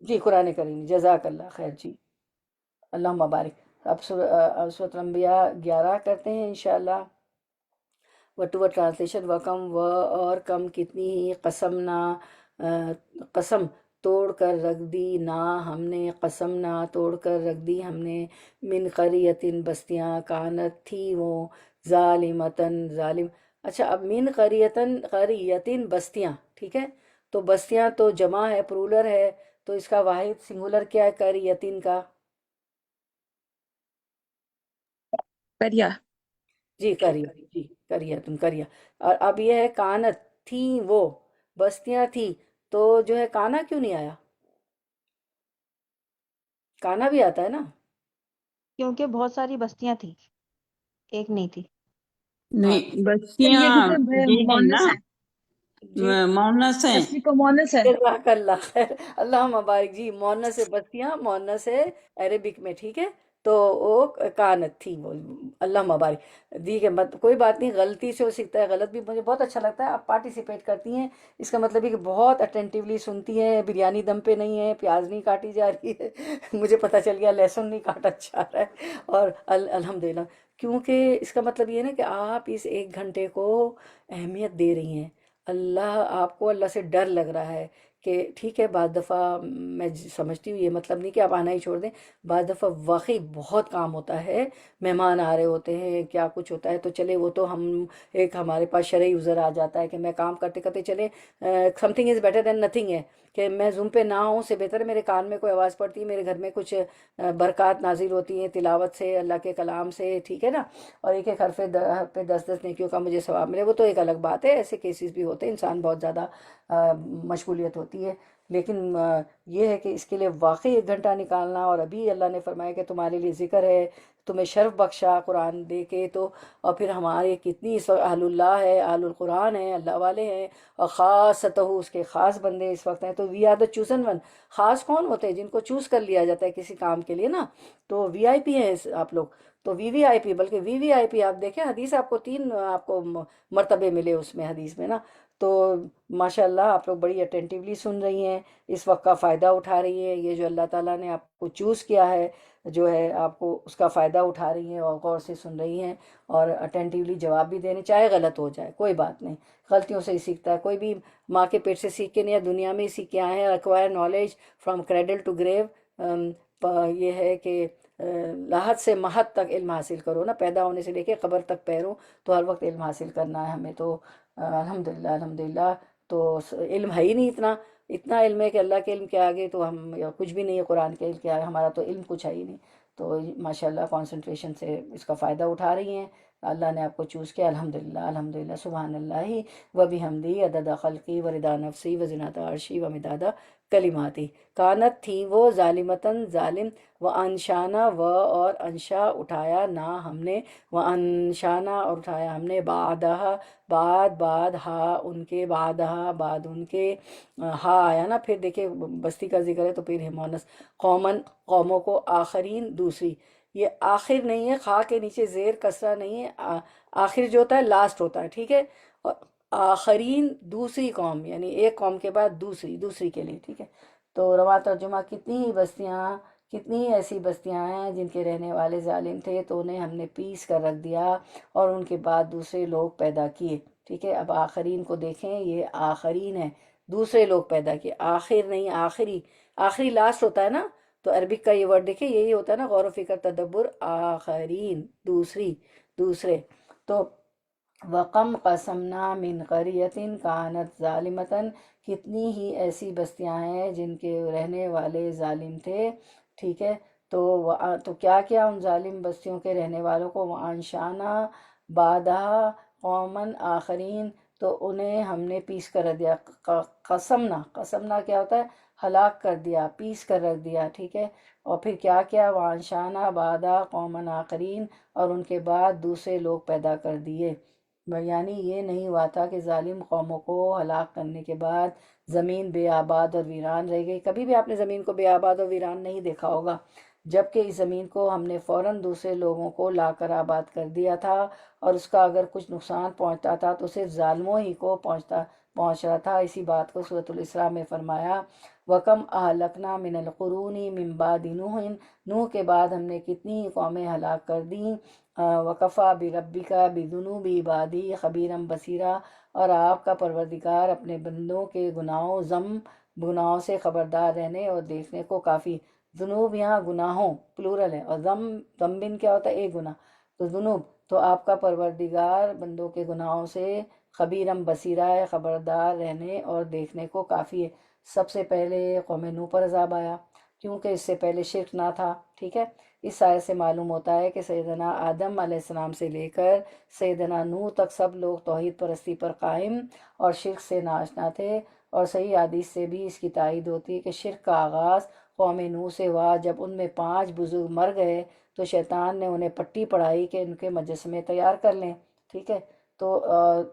جی قرآن کریم، جزاک اللہ خیر، جی اللہم بارک۔ اب سورۃ الانبیاء 11 کرتے ہیں انشاءاللہ۔ وٹو ٹرانسلیشن، وکم و، اور کم کتنی ہی، قسم نہ قسم توڑ کر رکھ دی، نہ ہم نے، قسم نہ توڑ کر رکھ دی ہم نے، من قریتن بستیاں، کانت تھی وہ، ظالمتن ظالم۔ اچھا، اب من قریتن بستیاں، ٹھیک ہے؟ تو بستیاں تو جمع ہے، پرولر ہے، تو اس کا واحد سنگولر کیا ہے قریتن کا؟ کریا۔ جی کریا، جی کریا، تم کریا۔ اور اب یہ ہے کانت تھیں وہ، بستیاں تھیں، تو جو ہے کانا کیوں نہیں آیا؟ کانا بھی آتا ہے نا؟ کیونکہ بہت ساری بستیاں تھیں، ایک نہیں تھی۔ ہاں نہیں، پھر بستیاں یہ کیونکہ یہ ہے نا، مونس ہے، جی، مونس ہیں۔ بستی کو مونس ہے۔ جزاک اللہ خیر، اللہ مبارک۔ جی مونس ہے بستیاں، مونس ہے عربک میں، ٹھیک ہے؟ تو وہ کانت تھی وہ، اللہ مبارک دی کہ کوئی بات نہیں، غلطی سے ہو سکتا ہے، غلط بھی مجھے بہت اچھا لگتا ہے آپ پارٹیسپیٹ کرتی ہیں، اس کا مطلب ہے کہ بہت اٹینٹیولی سنتی ہیں، بریانی دم پہ نہیں ہے، پیاز نہیں کاٹی جا رہی ہے، مجھے پتہ چل گیا لہسن نہیں کاٹا جا رہا ہے، اور الحمدللہ، کیونکہ اس کا مطلب یہ ہے نا کہ آپ اس 1 گھنٹے کو اہمیت دے رہی ہیں، اللہ آپ کو اللہ سے ڈر لگ رہا ہے کہ ٹھیک ہے، بعض دفعہ میں سمجھتی ہوں یہ مطلب نہیں کہ آپ آنا ہی چھوڑ دیں، بعض دفعہ واقعی بہت کام ہوتا ہے، مہمان آ رہے ہوتے ہیں، کیا کچھ ہوتا ہے، تو چلے وہ تو ہم ایک ہمارے پاس شرعی عذر آ جاتا ہے کہ میں کام کرتے کرتے چلے some thing is better than nothing ہے، کہ میں زوم پہ نہ ہوں سے بہتر ہے میرے کان میں کوئی آواز پڑتی ہے، میرے گھر میں کچھ برکات نازل ہوتی ہیں تلاوت سے، اللہ کے کلام سے، ٹھیک ہے نا؟ اور ایک ایک حرف پہ 10 10 نیکیوں کا مجھے ثواب ملے، وہ تو ایک الگ بات ہے، ایسے کیسز بھی ہوتے ہیں، انسان بہت زیادہ مشغولیت ہوتی ہے، لیکن یہ ہے کہ اس کے لیے واقعی 1 گھنٹہ نکالنا، اور ابھی اللہ نے فرمایا کہ تمہارے لیے ذکر ہے، تمہیں شرف بخشا قرآن دے کے، تو اور پھر ہمارے کتنی اس وقت اہل اللہ ہے، اہل القرآن ہیں، اللہ والے ہیں، اور خاصتہ اس کے خاص بندے اس وقت ہیں، تو we are the chosen one. خاص کون ہوتے ہیں؟ جن کو چوز کر لیا جاتا ہے کسی کام کے لیے نا، تو وی آئی پی ہیں آپ لوگ، تو وی آئی پی، بلکہ وی آئی پی آپ دیکھیں حدیث آپ کو 3 آپ کو مرتبے ملے اس میں، حدیث میں نا، تو ماشاء اللہ آپ لوگ بڑی اٹینٹیولی سن رہی ہیں، اس وقت کا فائدہ اٹھا رہی ہیں، یہ جو اللہ تعالیٰ نے آپ کو چوز کیا ہے جو ہے آپ کو اس کا فائدہ اٹھا رہی ہیں، اور غور سے سن رہی ہیں، اور اٹینٹیولی جواب بھی دینے، چاہے غلط ہو جائے کوئی بات نہیں، غلطیوں سے ہی سیکھتا ہے کوئی بھی، ماں کے پیٹ سے سیکھ کے نہیں، یا دنیا میں ہی سیکھ کے آئے ہیں، acquire knowledge from cradle to grave, یہ ہے کہ لاحت سے مہت تک علم حاصل کرو نا، پیدا ہونے سے لے کے قبر تک پیروں، تو ہر وقت علم حاصل کرنا ہے ہمیں، تو الحمدللہ الحمدللہ، تو علم ہے ہی نہیں اتنا، اتنا علم ہے کہ اللہ کے علم کے آگے تو ہم کچھ بھی نہیں ہے، قرآن کے علم کے آگے ہمارا تو علم کچھ ہے ہی نہیں، تو ماشاءاللہ کنسنٹریشن سے اس کا فائدہ اٹھا رہی ہیں. اللہ نے آپ کو چوز کیا. الحمدللہ الحمدللہ. سبحان اللہ و بحمدی عدد خلقی و رضا نفسی و زنۃ عرشی و مداد کلماتی. کانت تھی وہ ظالمتاً ظالم، و انشانہ و اور انشا اٹھایا نہ ہم نے، و انشانہ اور اٹھایا ہم نے، بعدہ بعد ہا ان کے، بعدہ بعد ان کے. ہا آیا نا، پھر دیکھیں بستی کا ذکر ہے تو پھر مونس. قومن قوموں کو، آخرین دوسری. یہ آخر نہیں ہے، خا کے نیچے زیر کسرہ نہیں ہے. آخر جو ہوتا ہے لاسٹ ہوتا ہے، ٹھیک ہے. اور آخرین دوسری قوم، یعنی ایک قوم کے بعد دوسری کے لیے، ٹھیک ہے. تو رواں ترجمہ، کتنی ہی ایسی بستیاں ہیں جن کے رہنے والے ظالم تھے تو انہیں ہم نے پیس کر رکھ دیا اور ان کے بعد دوسرے لوگ پیدا کیے، ٹھیک ہے. اب آخرین کو دیکھیں، یہ آخرین ہے، دوسرے لوگ پیدا کیے. آخر نہیں، آخری لاسٹ ہوتا ہے نا. تو عربک کا یہ ورڈ دیکھیں، یہی ہوتا ہے نا، غور و فکر تدبر. آخرین دوسرے. تو وَقَمْ قَسَمْنَا مِنْ قَرْيَةٍ كَانَتْ ظَالِمَةً، کتنی ہی ایسی بستیاں ہیں جن کے رہنے والے ظالم تھے، ٹھیک ہے. تو کیا ان ظالم بستیوں کے رہنے والوں کو، وَأَنشَأْنَا بَعْدَهَا قَوْمًا آخَرِينَ، تو انہیں ہم نے پیس کر رکھ دیا. قسمنا کیا ہوتا ہے؟ ہلاک کر دیا، پیس کر رکھ دیا، ٹھیک ہے. اور پھر کیا وَأَنشَأْنَا بَعْدَهَا قَوْمًا آخَرِينَ، اور ان کے بعد دوسرے لوگ پیدا کر دیے. یعنی یہ نہیں ہوا تھا کہ ظالم قوموں کو ہلاک کرنے کے بعد زمین بے آباد اور ویران رہ گئی. کبھی بھی آپ نے زمین کو بے آباد اور ویران نہیں دیکھا ہوگا، جبکہ اس زمین کو ہم نے فوراً دوسرے لوگوں کو لا کر آباد کر دیا تھا، اور اس کا اگر کچھ نقصان پہنچتا تھا تو صرف ظالموں ہی کو پہنچ رہا تھا. اسی بات کو سورۃ الاسراء میں فرمایا، وَكَمْ أَهْلَكْنَا مِنَ الْقُرُونِ مِنْ بَعْدِ نوح کے بعد ہم نے کتنی ہی قومیں ہلاک کر دیں. وَكَفَىٰ بِرَبِّكَ بِذُنُوبِ عِبَادِهِ خَبِيرًا بَصِيرًا، اور آپ کا پروردگار اپنے بندوں کے گناہوں سے خبردار رہنے اور دیکھنے کو کافی. ذنوب یہاں گناہوں پلورل ہے، اور ذنبن کیا ہوتا ہے؟ ایک گناہ. تو ذنوب، تو آپ کا پروردگار بندوں کے گناہوں سے خبیرم بصیرہ ہے، خبردار رہنے اور دیکھنے کو کافی ہے. سب سے پہلے قوم نوح پر عذاب آیا کیونکہ اس سے پہلے شرک نہ تھا، ٹھیک ہے. اس آیت سے معلوم ہوتا ہے کہ سیدنا آدم علیہ السلام سے لے کر سیدنا نوح تک سب لوگ توحید پرستی پر قائم اور شرک سے ناشنا تھے. اور صحیح حدیث سے بھی اس کی تائید ہوتی ہے کہ شرک کا آغاز قوم نوح سے ہوا. جب ان میں 5 بزرگ مر گئے تو شیطان نے انہیں پٹی پڑھائی کہ ان کے مجسمے تیار کر لیں، ٹھیک ہے. تو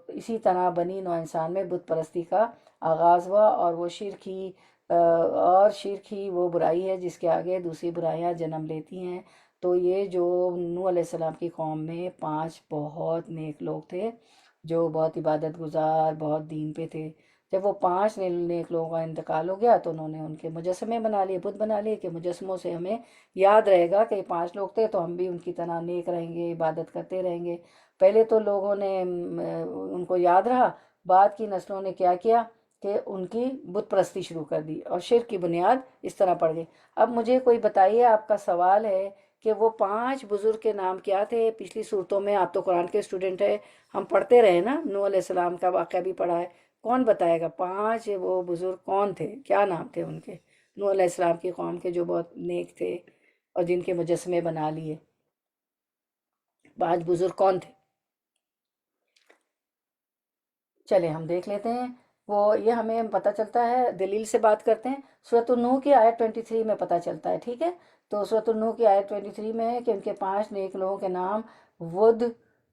اسی طرح بنی نوع انسان میں بت پرستی کا آغاز ہوا، اور وہ شرک ہی وہ برائی ہے جس کے آگے دوسری برائیاں جنم لیتی ہیں. تو یہ جو نوح علیہ السلام کی قوم میں 5 بہت نیک لوگ تھے جو بہت عبادت گزار، بہت دین پہ تھے. جب وہ 5 نیک لوگوں کا انتقال ہو گیا تو انہوں نے ان کے مجسمے بنا لیے، بت بنا لیے کہ مجسموں سے ہمیں یاد رہے گا کہ یہ 5 لوگ تھے تو ہم بھی ان کی طرح نیک رہیں گے، عبادت کرتے رہیں گے. پہلے تو لوگوں نے ان کو یاد رہا، بعد کی نسلوں نے کیا کیا کہ ان کی بت پرستی شروع کر دی اور شرک کی بنیاد اس طرح پڑ گئی. اب مجھے کوئی بتائیے، آپ کا سوال ہے کہ وہ 5 بزرگ کے نام کیا تھے؟ پچھلی صورتوں میں آپ تو قرآن کے اسٹوڈنٹ ہیں، ہم پڑھتے رہے نا، نوح علیہ السلام کا واقعہ بھی پڑھا ہے. کون بتائے گا 5 وہ بزرگ کون تھے؟ کیا نام تھے ان کے؟ نوح علیہ السلام کی قوم کے جو بہت نیک تھے اور جن کے مجسمے بنا لیے. 5 بزرگ کون تھے؟ چلے ہم دیکھ لیتے ہیں. یہ ہمیں پتہ چلتا ہے، دلیل سے بات کرتے ہیں. سورۃ النوح کی آیت 23 میں پتہ چلتا ہے، ٹھیک ہے. تو سورۃ النوح کی آیت 23 میں ہے کہ ان کے 5 نیک لوگوں کے نام ود،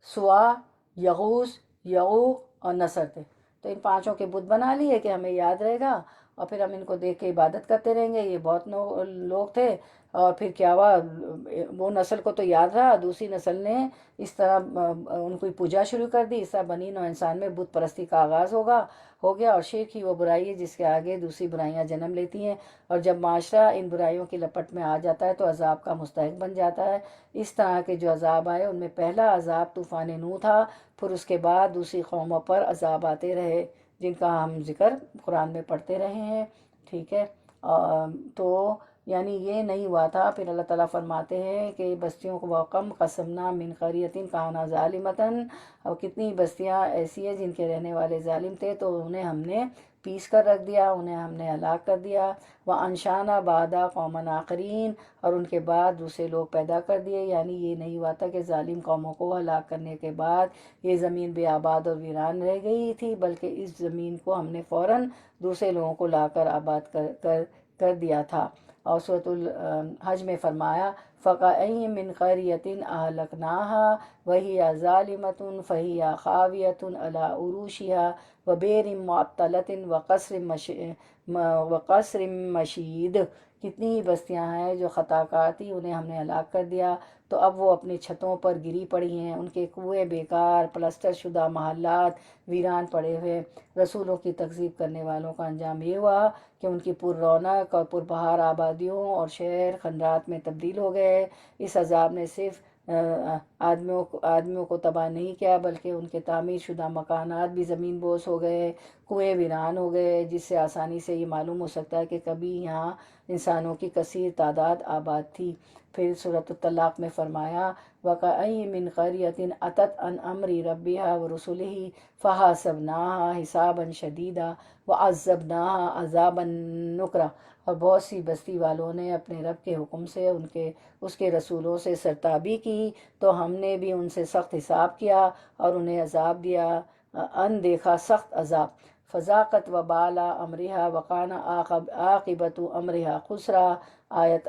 سوا، یغوث، یعوق اور نصر تھے. تو ان 5 کے بت بنا لیے کہ ہمیں یاد رہے گا اور پھر ہم ان کو دیکھ کے عبادت کرتے رہیں گے. یہ بہت لوگ تھے. اور پھر کیا ہوا، وہ نسل کو تو یاد رہا، دوسری نسل نے اس طرح ان کو پوجا شروع کر دی. اس طرح بنی نوع انسان میں بت پرستی کا آغاز ہو گیا، اور شرک ہی وہ برائی ہے جس کے آگے دوسری برائیاں جنم لیتی ہیں. اور جب معاشرہ ان برائیوں کی لپٹ میں آ جاتا ہے تو عذاب کا مستحق بن جاتا ہے. اس طرح کے جو عذاب آئے ان میں پہلا عذاب طوفان نوح تھا، پھر اس کے بعد دوسری قوموں پر عذاب آتے رہے جن کا ہم ذکر قرآن میں پڑھتے رہے ہیں، ٹھیک ہے. تو یعنی یہ نہیں ہوا تھا. پھر اللہ تعالیٰ فرماتے ہیں کہ بستیوں کو وَقَمْ قَسَمْنَا مِنْ قَرْيَةٍ كَانَتْ ظَالِمَةً، اور کتنی بستیاں ایسی ہیں جن کے رہنے والے ظالم تھے تو انہیں ہم نے پیس کر رکھ دیا، انہیں ہم نے ہلاک کر دیا۔ وَأَنشَأْنَا بَعْدَ قَوْمًا آخَرِينَ، اور ان کے بعد دوسرے لوگ پیدا کر دیے، یعنی یہ نہیں ہوا تھا کہ ظالم قوموں کو ہلاک کرنے کے بعد یہ زمین بے آباد اور ویران رہ گئی تھی، بلکہ اس زمین کو ہم نے فوراً دوسرے لوگوں کو لا کر آباد کر دیا تھا۔ اور سورۃ الحج میں فرمایا فَكَأَيِّن مِّن قَرْيَةٍ أَهْلَكْنَاهَا وَهِيَ ظَالِمَةٌ فَهِيَ خَاوِيَةٌ عَلَىٰ عُرُوشِهَا وَبِئْرٍ مُّعَطَّلَةٍ وَقَصْرٍ مَّشِيدٍ، کتنی ہی بستیاں ہیں جو خطا کار تھی، انہیں ہم نے ہلاک کر دیا، تو اب وہ اپنی چھتوں پر گری پڑی ہیں، ان کے کنویں بیکار، پلسٹر شدہ محلات ویران پڑے ہوئے۔ رسولوں کی تکذیب کرنے والوں کا انجام یہ ہوا کہ ان کی پر رونق اور پر بہار آبادیوں اور شہر خنڈرات میں تبدیل ہو گئے۔ اس عذاب نے صرف آدمیوں کو تباہ نہیں کیا، بلکہ ان کے تعمیر شدہ مکانات بھی زمین بوس ہو گئے، کنویں ویران ہو گئے، جس سے آسانی سے یہ معلوم ہو سکتا ہے کہ کبھی یہاں انسانوں کی کثیر تعداد آباد تھی۔ پھر سورۃ الطلاق میں فرمایا وَكَأَيِّن مِّن قَرْيَةٍ أَتَتْ عَنْ أَمْرِ رَبِّهَا وَرُسُلِهِ فَحَاسَبْنَاهَا حِسَابًا شَدِيدًا وَعَذَّبْنَاهَا عَذَابًا نُكْرًا، اور بہت سی بستی والوں نے اپنے رب کے حکم سے اس کے رسولوں سے سرتابی کی، تو ہم نے بھی ان سے سخت حساب کیا اور انہیں عذاب دیا، اندیکھا سخت عذاب۔ فذاقت وبال امرها وکان عاقبۃ امرها خسرا، آیت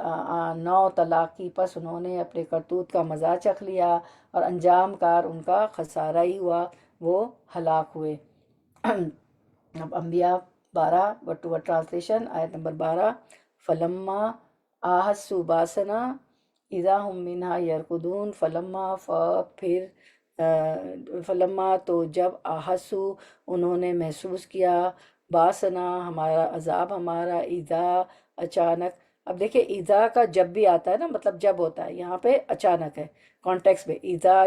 9 طلاق کی۔ پس انہوں نے اپنے کرتوت کا مزہ چکھ لیا اور انجام کار ان کا خسارہ ہی ہوا، وہ ہلاک ہوئے۔ اب انبیاء 12 ورڈ ٹو ورڈ ٹرانسلیشن، آیت نمبر 12 فلما احسوا باسنا اذا هم منها يركضون، فلما تو جب احسو انہوں نے محسوس کیا، باسنا ہمارا عذاب ہمارا، اذا اچانک۔ اب دیکھیں اذا کا جب بھی آتا ہے نا، مطلب جب ہوتا ہے، یہاں پہ اچانک ہے کانٹیکس میں، اذا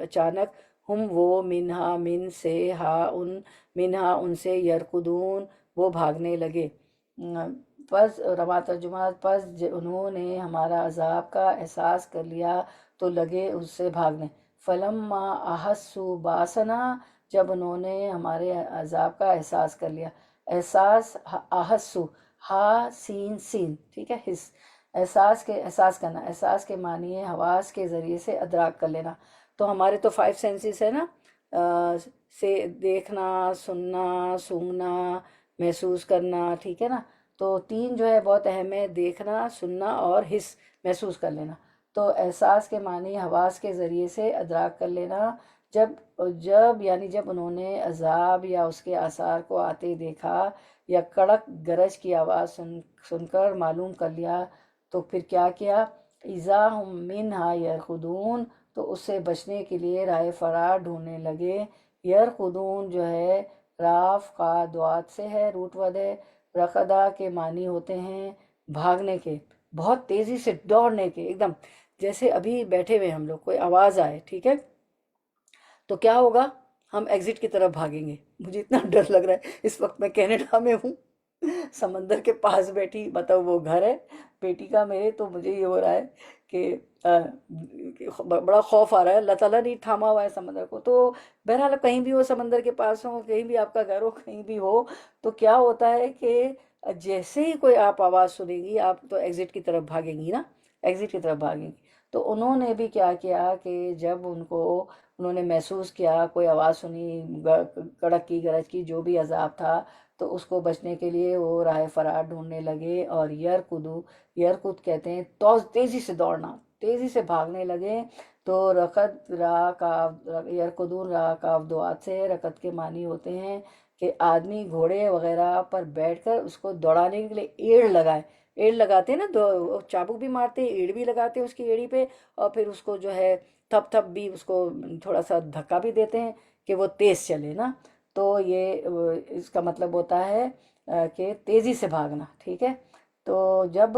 اچانک، ہم وہ منہا من سے، ہا ان، منہا ان سے، یرکدون وہ بھاگنے لگے۔ پس رواں ترجمہ، پس انہوں نے ہمارا عذاب کا احساس کر لیا تو لگے اس سے بھاگنے۔ فلما احسوا باسنا، جب انہوں نے ہمارے عذاب کا احساس کر لیا۔ احساس، احسو، ہا سین سین، ٹھیک ہے، حس، احساس کرنا، احساس کے معنی ہے حواس کے ذریعے سے ادراک کر لینا۔ تو ہمارے تو 5 سینسز ہے نا، سے دیکھنا، سننا، سونگھنا، محسوس کرنا، ٹھیک ہے نا، تو 3 جو ہے بہت اہم ہے، دیکھنا، سننا اور حس، محسوس کر لینا۔ تو احساس کے معنی حواس کے ذریعے سے ادراک کر لینا۔ جب انہوں نے عذاب یا اس کے آثار کو آتے دیکھا یا کڑک گرج کی آواز سن کر معلوم کر لیا، تو پھر کیا کیا؟ اذا ہم منہا یرکضون، تو اس سے بچنے کے لیے راہ فرار ڈھونڈنے لگے۔ یرکضون جو ہے راف کا دعات سے ہے، روٹ ورڈ ہے۔ رقدہ کے معنی ہوتے ہیں بھاگنے کے، بہت تیزی سے دوڑنے کے، ایک دم جیسے ابھی بیٹھے ہوئے ہم لوگ، کوئی آواز آئے، ٹھیک ہے، تو کیا ہوگا؟ ہم ایگزٹ کی طرف بھاگیں گے۔ مجھے اتنا ڈر لگ رہا ہے، اس وقت میں کینیڈا میں ہوں، سمندر کے پاس بیٹھی، مطلب وہ گھر ہے بیٹی کا میرے، تو مجھے یہ ہو رہا ہے کہ بڑا خوف آ رہا ہے۔ اللہ تعالیٰ نے تھاما ہوا ہے سمندر کو، تو بہرحال کہیں بھی ہو، سمندر کے پاس ہو، کہیں بھی آپ کا گھر ہو، کہیں بھی ہو، تو کیا ہوتا ہے کہ جیسے ہی کوئی آپ آواز سنیں گی، آپ تو ایگزٹ کی طرف بھاگیں گی نا، ایگزٹ کی طرف بھاگیں گی۔ تو انہوں نے بھی کیا کیا کہ جب انہوں نے محسوس کیا، کوئی آواز سنی، کڑک کی گرج کی، جو بھی عذاب تھا، تو اس کو بچنے کے لیے وہ راہ فرار ڈھونڈنے لگے۔ اور یرکد کہتے ہیں تیزی سے دوڑنا، تیزی سے بھاگنے لگے۔ تو رکد یرکدون راہ کاف دعات سے، رکد کے معنی ہوتے ہیں کہ آدمی گھوڑے وغیرہ پر بیٹھ کر اس کو دوڑانے کے لیے ایڑ لگائے، ایڑ لگاتے ہیں نا، چابک بھی مارتے ہیں، ایڑ بھی لگاتے ہیں اس کی ایڑی پہ، اور پھر اس کو جو ہے تھپ تھپ بھی اس کو تھوڑا سا دھکا بھی دیتے ہیں کہ وہ تیز چلے نا۔ تو یہ اس کا مطلب ہوتا ہے کہ تیزی سے بھاگنا، ٹھیک ہے۔ تو جب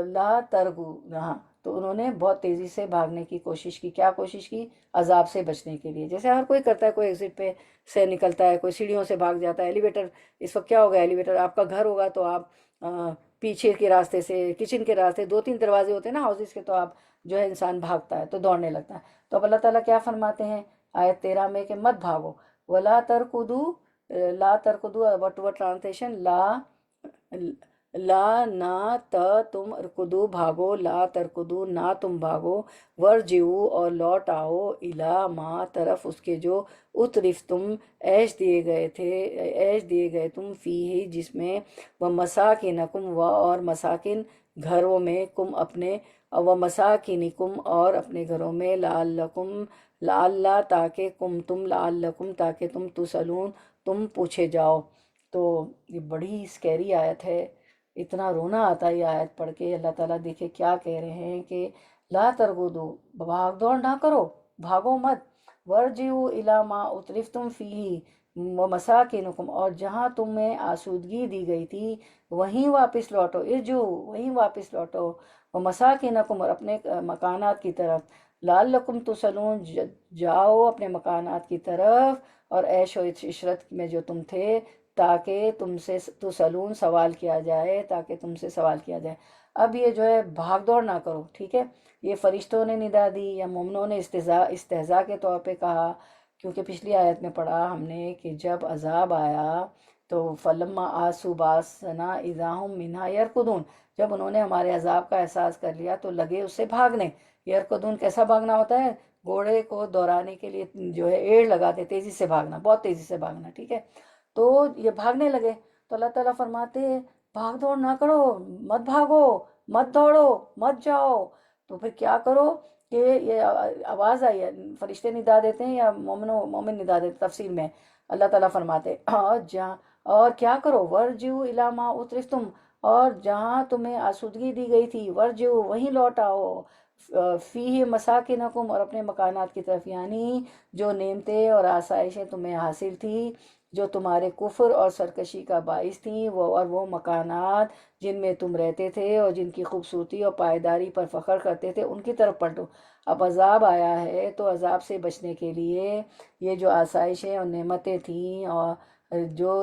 لا ترغو، ہاں، تو انہوں نے بہت تیزی سے بھاگنے کی کوشش کی۔ کیا کوشش کی؟ عذاب سے بچنے کے لیے، جیسے ہر کوئی کرتا ہے، کوئی ایگزٹ پہ سے نکلتا ہے، کوئی سیڑھیوں سے بھاگ جاتا ہے، ایلیویٹر، اس وقت کیا ہوگا، ایلیویٹر آپ کا گھر ہوگا تو آپ پیچھے کے راستے سے، کچن کے راستے، 2-3 دروازے ہوتے ہیں نا ہاؤسز کے، تو آپ جو ہے انسان بھاگتا ہے تو دوڑنے لگتا ہے۔ تو اب اللہ تعالیٰ کیا فرماتے ہیں آیت 13 میں کہ مت بھاگو، وَلَا تَرْكُضُوا لا ترکدو وٹ ٹرانسلیشن، لا نہ تم ارکدو بھاگو، لا ترکدو نہ تم بھاگو، ورجعو اور لوٹ آؤ، الا ما طرف اس کے جو اترف تم عیش دیے گئے تم فیہ جس میں، و مساکنکم و اور مساکن گھروں میں، کم اپنے، و مساکنکم اور اپنے گھروں میں، لعل تاکہ تاکہ تم تسلون تم پوچھے جاؤ۔ تو یہ بڑی اسکیری آیت ہے، اتنا رونا آتا ہے یہ آیت پڑھ کے۔ اللہ تعالیٰ دیکھے کیا کہہ رہے ہیں کہ لا ترغدو، بھاگ دوڑ نہ کرو، بھاگو مت، ورجعوا الی ما اترفتم فیہ ومساکنکم، اور جہاں تمہیں آسودگی دی گئی تھی وہیں واپس لوٹو، ارجعوا وہیں واپس لوٹو، ومساکنکم اور اپنے مکانات کی طرف، لعلکم تسلون جاؤ اپنے مکانات کی طرف اور عیش و عشرت میں جو تم تھے، تاکہ تم سے تسلون سوال کیا جائے، تاکہ تم سے سوال کیا جائے۔ اب یہ جو ہے بھاگ دوڑ نہ کرو، ٹھیک ہے، یہ فرشتوں نے ندا دی یا مومنوں نے استہزاء کے طور پہ کہا، کیونکہ پچھلی آیت میں پڑھا ہم نے کہ جب عذاب آیا تو فلما آسوا باسنا اذا ہم منہا یرکضون، جب انہوں نے ہمارے عذاب کا احساس کر لیا تو لگے اس سے بھاگنے۔ یرکضون کیسا بھاگنا ہوتا ہے؟ گھوڑے کو دوڑانے کے لیے جو ہے ایڑ لگاتے، تیزی سے بھاگنا، بہت تیزی سے بھاگنا، ٹھیک ہے۔ تو یہ بھاگنے لگے تو اللہ تعالیٰ فرماتے بھاگ دوڑ نہ کرو، مت بھاگو، مت دوڑو، مت جاؤ۔ تو پھر کیا کرو کہ یہ آواز آئی ہے، فرشتے ندا دیتے ہیں یا مومن ندا دیتے، تفسیر میں اللہ تعالیٰ فرماتے اور کیا کرو، ورجعوا الی ما اترفتم، اور جہاں تمہیں آسودگی دی گئی تھی، ورجعوا وہیں لوٹ آؤ، فیہ مساکنکم اور اپنے مکانات کی طرف، یعنی جو نعمتیں اور آسائشیں تمہیں حاصل تھی جو تمہارے کفر اور سرکشی کا باعث تھیں، وہ مکانات جن میں تم رہتے تھے اور جن کی خوبصورتی اور پائیداری پر فخر کرتے تھے، ان کی طرف پلٹو۔ اب عذاب آیا ہے تو عذاب سے بچنے کے لیے یہ جو آسائشیں اور نعمتیں تھیں اور جو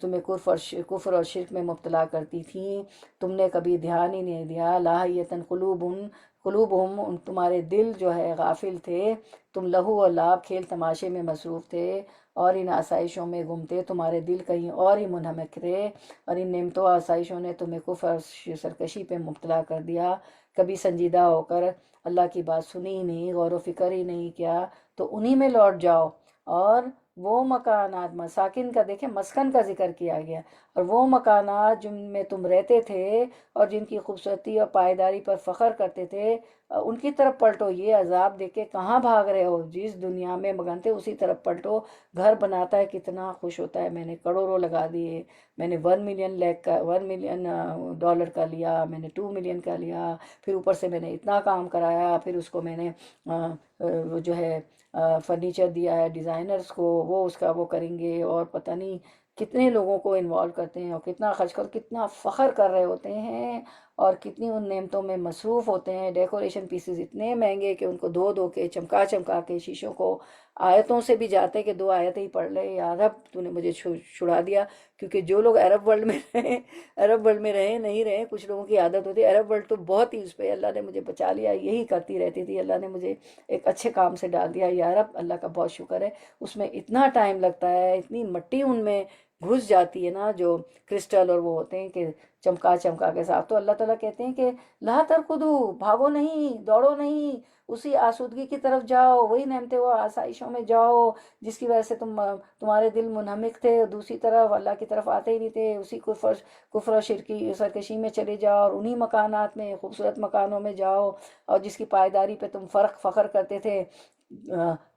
تمہیں کفر اور شرک میں مبتلا کرتی تھیں، تم نے کبھی دھیان ہی نہیں دیا۔ لاہیتن قلوبہم، تمہارے دل جو ہے غافل تھے، تم لہو اور لعب، کھیل تماشے میں مصروف تھے اور ان آسائشوں میں گم تھے، تمہارے دل کہیں اور ہی منہمک تھے، اور ان نعمتوں آسائشوں نے تمہیں کفر اور سرکشی پہ مبتلا کر دیا۔ کبھی سنجیدہ ہو کر اللہ کی بات سنی ہی نہیں، غور و فکر ہی نہیں کیا، تو انہی میں لوٹ جاؤ۔ اور وہ مکانات، مساکن کا دیکھیں مسکن کا ذکر کیا گیا، اور وہ مکانات جن میں تم رہتے تھے اور جن کی خوبصورتی اور پائیداری پر فخر کرتے تھے، ان کی طرف پلٹو۔ یہ عذاب دیکھ کے کہاں بھاگ رہے ہو؟ جس دنیا میں مگن تھے اسی طرف پلٹو۔ گھر بناتا ہے کتنا خوش ہوتا ہے، میں نے کروڑوں لگا دیے، میں نے 1 ملین کا لیا، میں نے 2 ملین کا لیا، پھر اوپر سے میں نے اتنا کام کرایا، پھر اس کو میں نے وہ جو ہے فرنیچر دیا ہے ڈیزائنرز کو، وہ اس کا وہ کریں گے، اور پتہ نہیں کتنے لوگوں کو انوالو کرتے ہیں اور کتنا خرچ کر کتنا فخر کر رہے ہوتے ہیں، اور کتنی ان نعمتوں میں مصروف ہوتے ہیں۔ ڈیکوریشن پیسز اتنے مہنگے کہ ان کو دھو کے چمکا کے شیشوں کو، آیتوں سے بھی جاتے کہ 2 آیتیں ہی پڑھ لے، یا رب تو نے مجھے چھڑا دیا۔ کیونکہ جو لوگ عرب ورلڈ میں رہے نہیں رہے، کچھ لوگوں کی عادت ہوتی ہے عرب ورلڈ تو بہت ہی اس پہ اللہ نے مجھے بچا لیا، یہی کرتی رہتی تھی، اللہ نے مجھے ایک اچھے کام سے ڈال دیا، یا رب اللہ کا بہت شکر ہے۔ اس میں اتنا ٹائم لگتا ہے، اتنی مٹی ان میں گھس جاتی ہے نا، جو کرسٹل اور وہ ہوتے ہیں کہ چمکا کے ساتھ۔ تو اللہ تعالیٰ کہتے ہیں کہ لا ترکضو، بھاگو نہیں، دوڑو نہیں، اسی آسودگی کی طرف جاؤ، وہی نعمتیں وہ آسائشوں میں جاؤ جس کی وجہ سے تمہارے دل منہمک تھے، اور دوسری طرف اللہ کی طرف آتے ہی نہیں تھے، اسی کفر و شرکی سرکشی میں چلے جاؤ، اور انہی مکانات میں، خوبصورت مکانوں میں جاؤ، اور جس کی پائیداری پہ تم فخر کرتے تھے،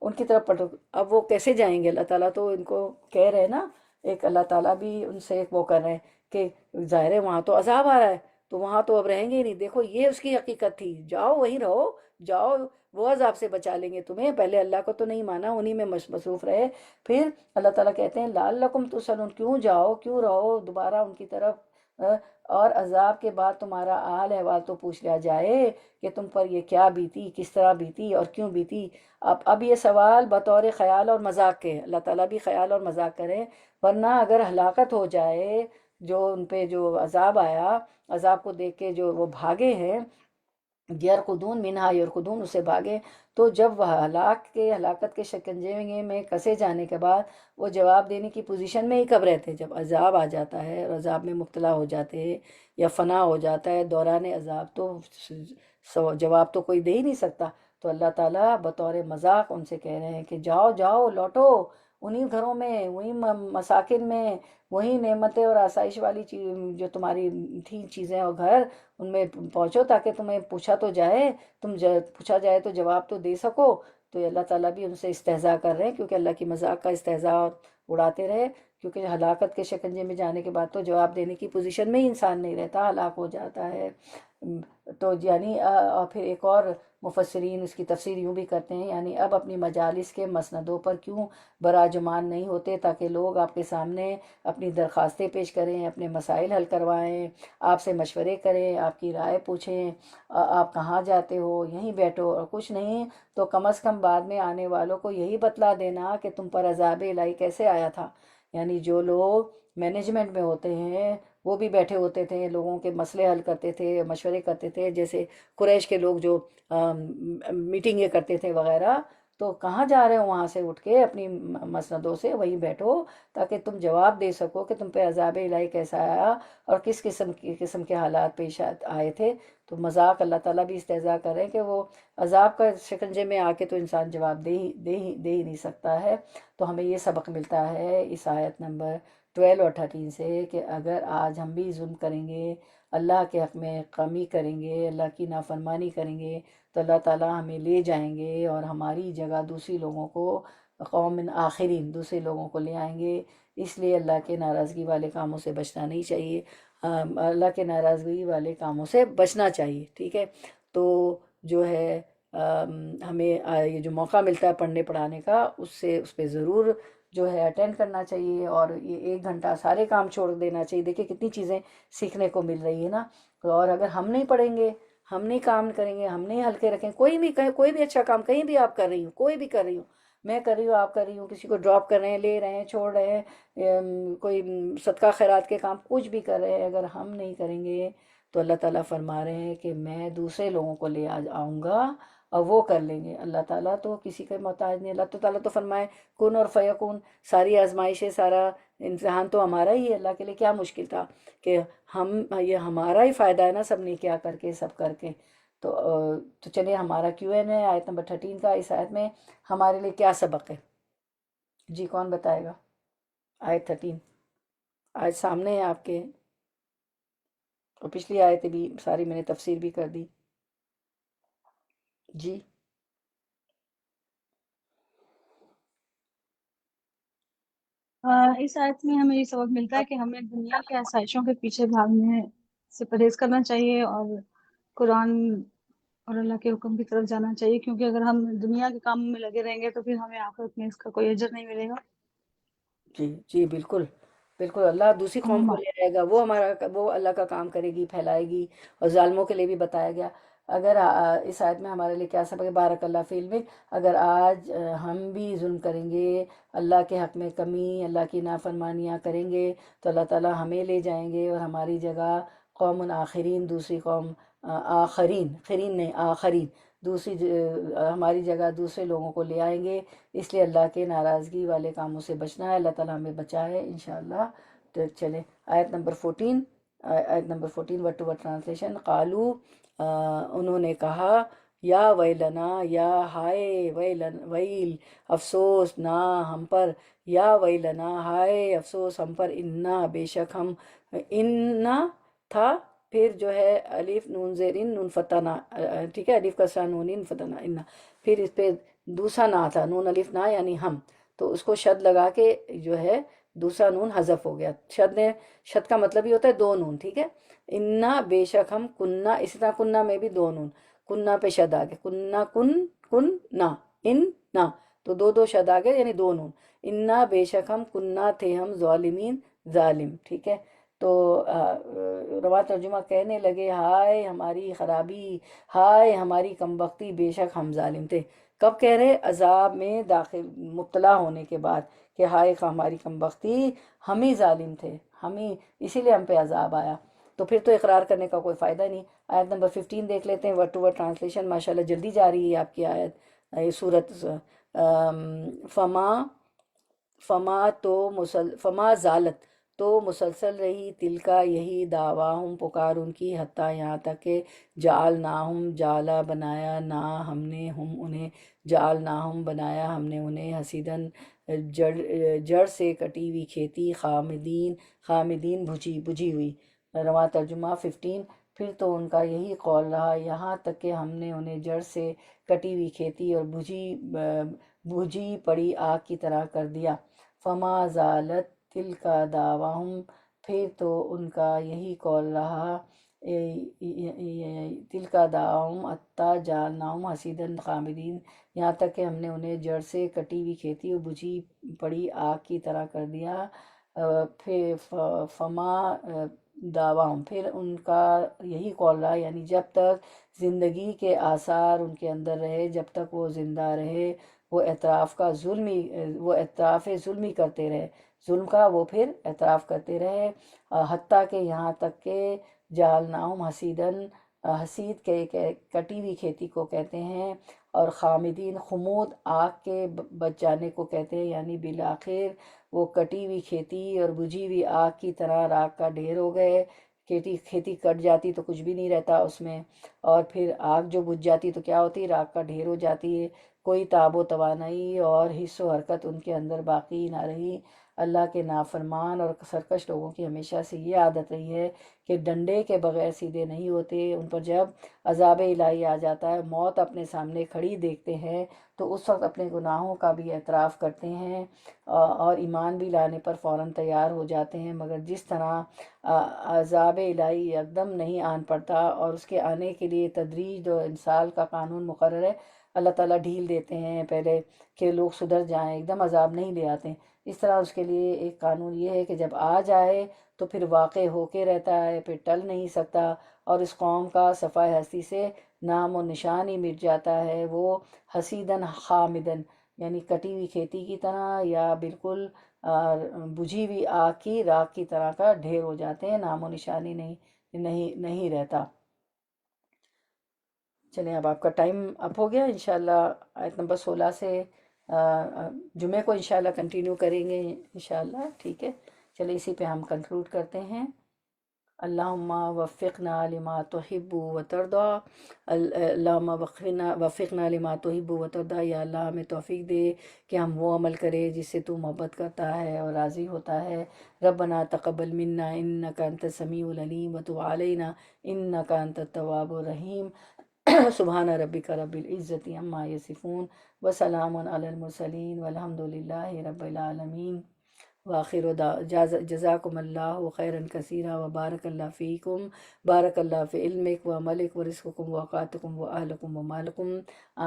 ان کی طرف پلٹو۔ اب وہ کیسے جائیں گے؟ اللہ تعالیٰ تو ان کو کہہ رہے ہیں نا، ایک اللہ تعالیٰ بھی ان سے ایک وہ کر رہے ہیں کہ ظاہر ہے وہاں تو عذاب آ رہا ہے، تو وہاں تو اب رہیں گے ہی نہیں۔ دیکھو یہ اس کی حقیقت تھی، جاؤ وہیں رہو، جاؤ وہ عذاب سے بچا لیں گے تمہیں۔ پہلے اللہ کو تو نہیں مانا، انہی میں مصروف رہے۔ پھر اللہ تعالیٰ کہتے ہیں لعلکم تسلون، کیوں جاؤ، کیوں رہو دوبارہ ان کی طرف، اور عذاب کے بعد تمہارا حال احوال تو پوچھ لیا جائے کہ تم پر یہ کیا بیتی، کس طرح بیتی اور کیوں بیتی۔ اب یہ سوال بطور خیال اور مذاق کے، اللہ تعالیٰ بھی خیال اور مذاق کریں، ورنہ اگر ہلاکت ہو جائے، جو ان پہ جو عذاب آیا، عذاب کو دیکھ کے جو وہ بھاگے ہیں، یرقدون منہا یرقدون، اسے بھاگے۔ تو جب وہ ہلاکت کے شکنجے میں کسے جانے کے بعد وہ جواب دینے کی پوزیشن میں ہی کب رہتے؟ جب عذاب آ جاتا ہے اور عذاب میں مبتلا ہو جاتے ہیں یا فنا ہو جاتا ہے دوران عذاب، تو جواب تو کوئی دے ہی نہیں سکتا۔ تو اللہ تعالیٰ بطور مذاق ان سے کہہ رہے ہیں کہ جاؤ جاؤ لوٹو انہی گھروں میں، وہی مساکن میں، وہی نعمتیں اور آسائش والی چیز جو تمہاری تھیں چیزیں اور گھر، ان میں پہنچو تاکہ تمہیں پوچھا تو جائے، پوچھا جائے تو جواب تو دے سکو۔ تو اللہ تعالیٰ بھی ان سے استہزاء کر رہے ہیں، کیونکہ اللہ کی مذاق کا استہزاء اڑاتے رہے، کیونکہ ہلاکت کے شکنجے میں جانے کے بعد تو جواب دینے کی پوزیشن میں ہی انسان نہیں رہتا، ہلاک ہو جاتا ہے۔ تو یعنی اور پھر ایک اور مفسرین اس کی تفسیر یوں بھی کرتے ہیں، یعنی اب اپنی مجالس کے مسندوں پر کیوں براجمان نہیں ہوتے تاکہ لوگ آپ کے سامنے اپنی درخواستیں پیش کریں، اپنے مسائل حل کروائیں، آپ سے مشورے کریں، آپ کی رائے پوچھیں، آپ کہاں جاتے ہو، یہیں بیٹھو، اور کچھ نہیں تو کم از کم بعد میں آنے والوں کو یہی بتلا دینا کہ تم پر عذاب الہی کیسے آیا تھا۔ یعنی جو لوگ مینجمنٹ میں ہوتے ہیں وہ بھی بیٹھے ہوتے تھے، لوگوں کے مسئلے حل کرتے تھے، مشورے کرتے تھے، جیسے قریش کے لوگ جو میٹنگیں کرتے تھے وغیرہ، تو کہاں جا رہے ہو وہاں سے اٹھ کے اپنی مسندوں سے وہیں بیٹھو تاکہ تم جواب دے سکو کہ تم پہ عذاب الہی کیسا آیا اور کس قسم کے حالات پیش آئے تھے۔ تو مذاق اللہ تعالیٰ بھی استہزاء کر رہے ہیں کہ وہ عذاب کا شکنجے میں آ کے تو انسان جواب دے ہی نہیں سکتا ہے۔ تو ہمیں یہ سبق ملتا ہے اس آیت نمبر 12 اور 13 سے کہ اگر آج ہم بھی ظلم کریں گے، اللہ کے حق میں کمی کریں گے، اللہ کی نافرمانی کریں گے، تو اللہ تعالیٰ ہمیں لے جائیں گے اور ہماری جگہ دوسری لوگوں کو، قوم آخرین، دوسرے لوگوں کو لے آئیں گے۔ اس لیے اللہ کے ناراضگی والے کاموں سے بچنا نہیں چاہیے، اللہ کے ناراضگی والے کاموں سے بچنا چاہیے، ٹھیک ہے۔ تو جو ہے ہمیں یہ جو موقع ملتا ہے پڑھنے پڑھانے کا، اس پہ ضرور جو ہے اٹینڈ کرنا چاہیے، اور یہ 1 گھنٹہ سارے کام چھوڑ دینا چاہیے۔ دیکھیں کتنی چیزیں سیکھنے کو مل رہی ہے نا۔ اور اگر ہم نہیں پڑھیں گے، ہم نہیں کام کریں گے، ہم نہیں ہلکے رکھیں، کوئی بھی اچھا کام کہیں بھی آپ کر رہی ہوں، کوئی بھی کر رہی ہوں، میں کر رہی ہوں، آپ کر رہی ہوں، کسی کو ڈراپ کر رہے ہیں، لے رہے ہیں، چھوڑ رہے ہیں، کوئی صدقہ خیرات کے کام کچھ بھی کر رہے ہیں، اگر ہم نہیں کریں گے تو اللہ تعالیٰ فرما رہے ہیں کہ میں دوسرے لوگوں کو لے آؤں گا اور وہ کر لیں گے۔ اللہ تعالیٰ تو کسی کا محتاج نہیں، اللہ تعالیٰ تو فرمائے کن اور فیکون، ساری آزمائشیں، سارا امتحان تو ہمارا ہی ہے، اللہ کے لیے کیا مشکل تھا کہ یہ ہمارا ہی فائدہ ہے نا، سب نے کیا کر کے سب کر کے۔ تو چلیے ہمارا Q&A ہے آیت نمبر 13 کا، اس آیت میں ہمارے لیے کیا سبق ہے؟ جی کون بتائے گا؟ آیت 13 آج سامنے ہے آپ کے، اور پچھلی آیتیں بھی ساری میں نے تفسیر بھی کر دی۔ جی اس آیت میں ہمیں یہ سبق ملتا ہے کہ ہمیں دنیا کے آسائشوں کے پیچھے بھاگنے سے پرہیز کرنا چاہیے، اور قرآن اور اللہ کے حکم کی طرف جانا چاہیے، کیونکہ اگر ہم دنیا کے کام میں لگے رہیں گے تو پھر ہمیں آخرت میں اس کا کوئی اجر نہیں ملے گا۔ جی جی بالکل بالکل، اللہ دوسری قوم کو ہم- لے آئے گا، وہ اللہ کا کام کرے گی، پھیلائے گی، اور ظالموں کے لیے بھی بتایا گیا۔ اگر اس آیت میں ہمارے لیے کیا سبق ہے؟ بارک اللہ فی علمک، اگر آج ہم بھی ظلم کریں گے، اللہ کے حق میں کمی، اللہ کی نافرمانیاں کریں گے، تو اللہ تعالیٰ ہمیں لے جائیں گے اور ہماری جگہ قوم آخرین، دوسری قوم، خرین نہیں آخرین، ہماری جگہ دوسرے لوگوں کو لے آئیں گے۔ اس لیے اللہ کے ناراضگی والے کاموں سے بچنا ہے، اللہ تعالیٰ ہمیں بچائے انشاءاللہ۔ تو چلیں آیت نمبر 14 ورڈ ٹو ورڈ ٹرانسلیشن۔ قالو، انہوں نے کہا، یا ویلنا، یا ہائے ویل، افسوس نا ہم پر، یا ویلنا، ہائے افسوس ہم پر، انا بے شک ہم، انا تھا، پھر جو ہے الف نون زیر نون فتح نا، ٹھیک ہے، الف کسرہ نون فتح نا، انا، پھر اس پہ دوسرا نا تھا، نون الف نا یعنی ہم، تو اس کو شد لگا کے جو ہے دوسرا نون حذف ہو گیا۔ شد کا مطلب ہی ہوتا ہے 2 نون، ٹھیک ہے۔ انا بے شک ہم، کننا، اسی طرح کننا میں بھی 2 نون، کننا پہ شد آ گیا، کننا کن نا، تو 2 شد آ گئے یعنی 2 نون۔ انا بے شک ہم، کننا تھے ہم، ظالمین، ظالم، ٹھیک ہے۔ تو رواں ترجمہ کہنے لگے، ہائے ہماری خرابی، ہائے ہماری کمبختی، بے شک ہم ظالم تھے۔ کب کہہ رہے؟ عذاب میں مبتلا ہونے کے بعد، کہ ہائے ہماری کمبختی، ہم ہی ظالم تھے، اسی لیے ہم پہ عذاب آیا۔ تو پھر تو اقرار کرنے کا کوئی فائدہ نہیں۔ آیت نمبر 15 دیکھ لیتے ہیں، ورڈ ٹو ورڈ ٹرانسلیشن، ماشاءاللہ جلدی جا رہی ہے آپ کی آیت، یہ صورت۔ فما زالت، تو مسلسل رہی، تلکا یہی، دعواہم پکار ان کی، حتیٰ یہاں تک کہ جعلناہم، جعلا بنایا، نا ہم نے، ہم انہیں، جعلناہم بنایا ہم نے انہیں، حسیدن جڑ سے کٹی ہوئی کھیتی، خامدین بجھی ہوئی۔ رواں ترجمہ 15، پھر تو ان کا یہی قول رہا، یہاں تک کہ ہم نے انہیں جڑ سے کٹی ہوئی کھیتی اور بجھی پڑی آگ کی طرح کر دیا۔ فما زالت تلکا دعواہم، پھر تو ان کا یہی قول رہا، تلکا دعواہم حتیٰ جعلناہم حصیداً خامدین، یہاں تک کہ ہم نے انہیں جڑ سے کٹی ہوئی کھیتی اور بجھی پڑی آگ کی طرح کر دیا۔ پھر فما دعواہم، پھر ان کا یہی قول رہا، یعنی جب تک زندگی کے آثار ان کے اندر رہے، جب تک وہ زندہ رہے، وہ اعتراف ظلمی کرتے رہے، ظلم کا وہ پھر اعتراف کرتے رہے، حتیٰ کہ یہاں تک کہ جعلناہم حصیداً، حصید کے کٹی ہوئی کھیتی کو کہتے ہیں، اور خامدین خمود آگ کے بچ جانے کو کہتے ہیں، یعنی بالآخر وہ کٹی ہوئی کھیتی اور بجھی ہوئی آگ کی طرح راکھ کا ڈھیر ہو گئے۔ کھیتی کٹ جاتی تو کچھ بھی نہیں رہتا اس میں، اور پھر آگ جو بجھ جاتی تو کیا ہوتی، راکھ کا ڈھیر ہو جاتی ہے، کوئی تاب و توانائی اور حس و حرکت ان کے اندر باقی نہ رہی۔ اللہ کے نافرمان اور سرکش لوگوں کی ہمیشہ سے یہ عادت رہی ہے کہ ڈنڈے کے بغیر سیدھے نہیں ہوتے۔ ان پر جب عذاب الہی آ جاتا ہے، موت اپنے سامنے کھڑی دیکھتے ہیں، تو اس وقت اپنے گناہوں کا بھی اعتراف کرتے ہیں اور ایمان بھی لانے پر فوراً تیار ہو جاتے ہیں، مگر جس طرح عذاب الہی یکدم نہیں آن پڑتا اور اس کے آنے کے لیے تدریج و انسال کا قانون مقرر ہے، اللہ تعالیٰ ڈھیل دیتے ہیں پہلے کہ لوگ سدھر جائیں، ایک دم عذاب نہیں لے آتے، اس طرح اس کے لیے ایک قانون یہ ہے کہ جب آ جائے تو پھر واقع ہو کے رہتا ہے، پھر ٹل نہیں سکتا، اور اس قوم کا صفائے ہستی سے نام و نشان ہی مٹ جاتا ہے۔ وہ حسیدن خامدن، یعنی کٹی ہوئی کھیتی کی طرح یا بالکل بجھی ہوئی آگ کی راکھ کی طرح کا ڈھیر ہو جاتے ہیں، نام و نشانی نہیں رہتا۔ چلیں اب آپ کا ٹائم اپ ہو گیا، انشاءاللہ آیت نمبر 16 سے جمعے کو انشاءاللہ کنٹینیو کریں گے انشاءاللہ، ٹھیک ہے؟ چلیں اسی پہ ہم کنکلوڈ کرتے ہیں۔ اللہم وفقنا لما تحب و ترضا، اللہم وفقنا لما تحب و ترضا، یا اللہ ہمیں توفیق دے کہ ہم وہ عمل کریں جس سے تو محبت کرتا ہے اور راضی ہوتا ہے۔ ربنا تقبل منا انک انت السمیع العلیم وتب علینا انک انت التواب الرحیم۔ سبحان ربک رب العزت عما یصفون وسلام علی المرسلین والحمد للہ رب العالمین۔ وآخر جزاکم اللہ خیرا کثیرا وبارک اللہ فیکم، بارک اللہ فی علمک و عملک و رزقکم و اوقاتکم و اہلکم و مالکم،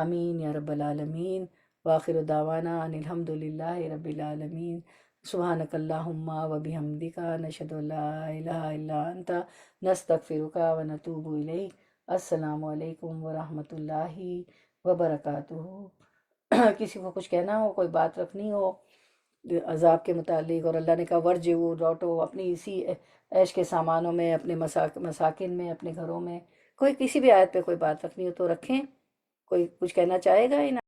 آمین یا رب العالمین۔ وآخر دعوانا ان الحمد للہ رب العالمین۔ سبحانک اللہم و بحمدک، نشہد ان لا الہ الا انت، نستغفرک و نتوب الیک۔ السلام علیکم ورحمۃ اللہ وبرکاتہ۔ کسی کو کچھ کہنا ہو، کوئی بات رکھنی ہو عذاب کے متعلق، اور اللہ نے کہا ورجعوا، لوٹو اپنی اسی عیش کے سامانوں میں، اپنے مساکن میں، اپنے گھروں میں، کوئی کسی بھی آیت پہ کوئی بات رکھنی ہو تو رکھیں۔ کوئی کچھ کہنا چاہے گا؟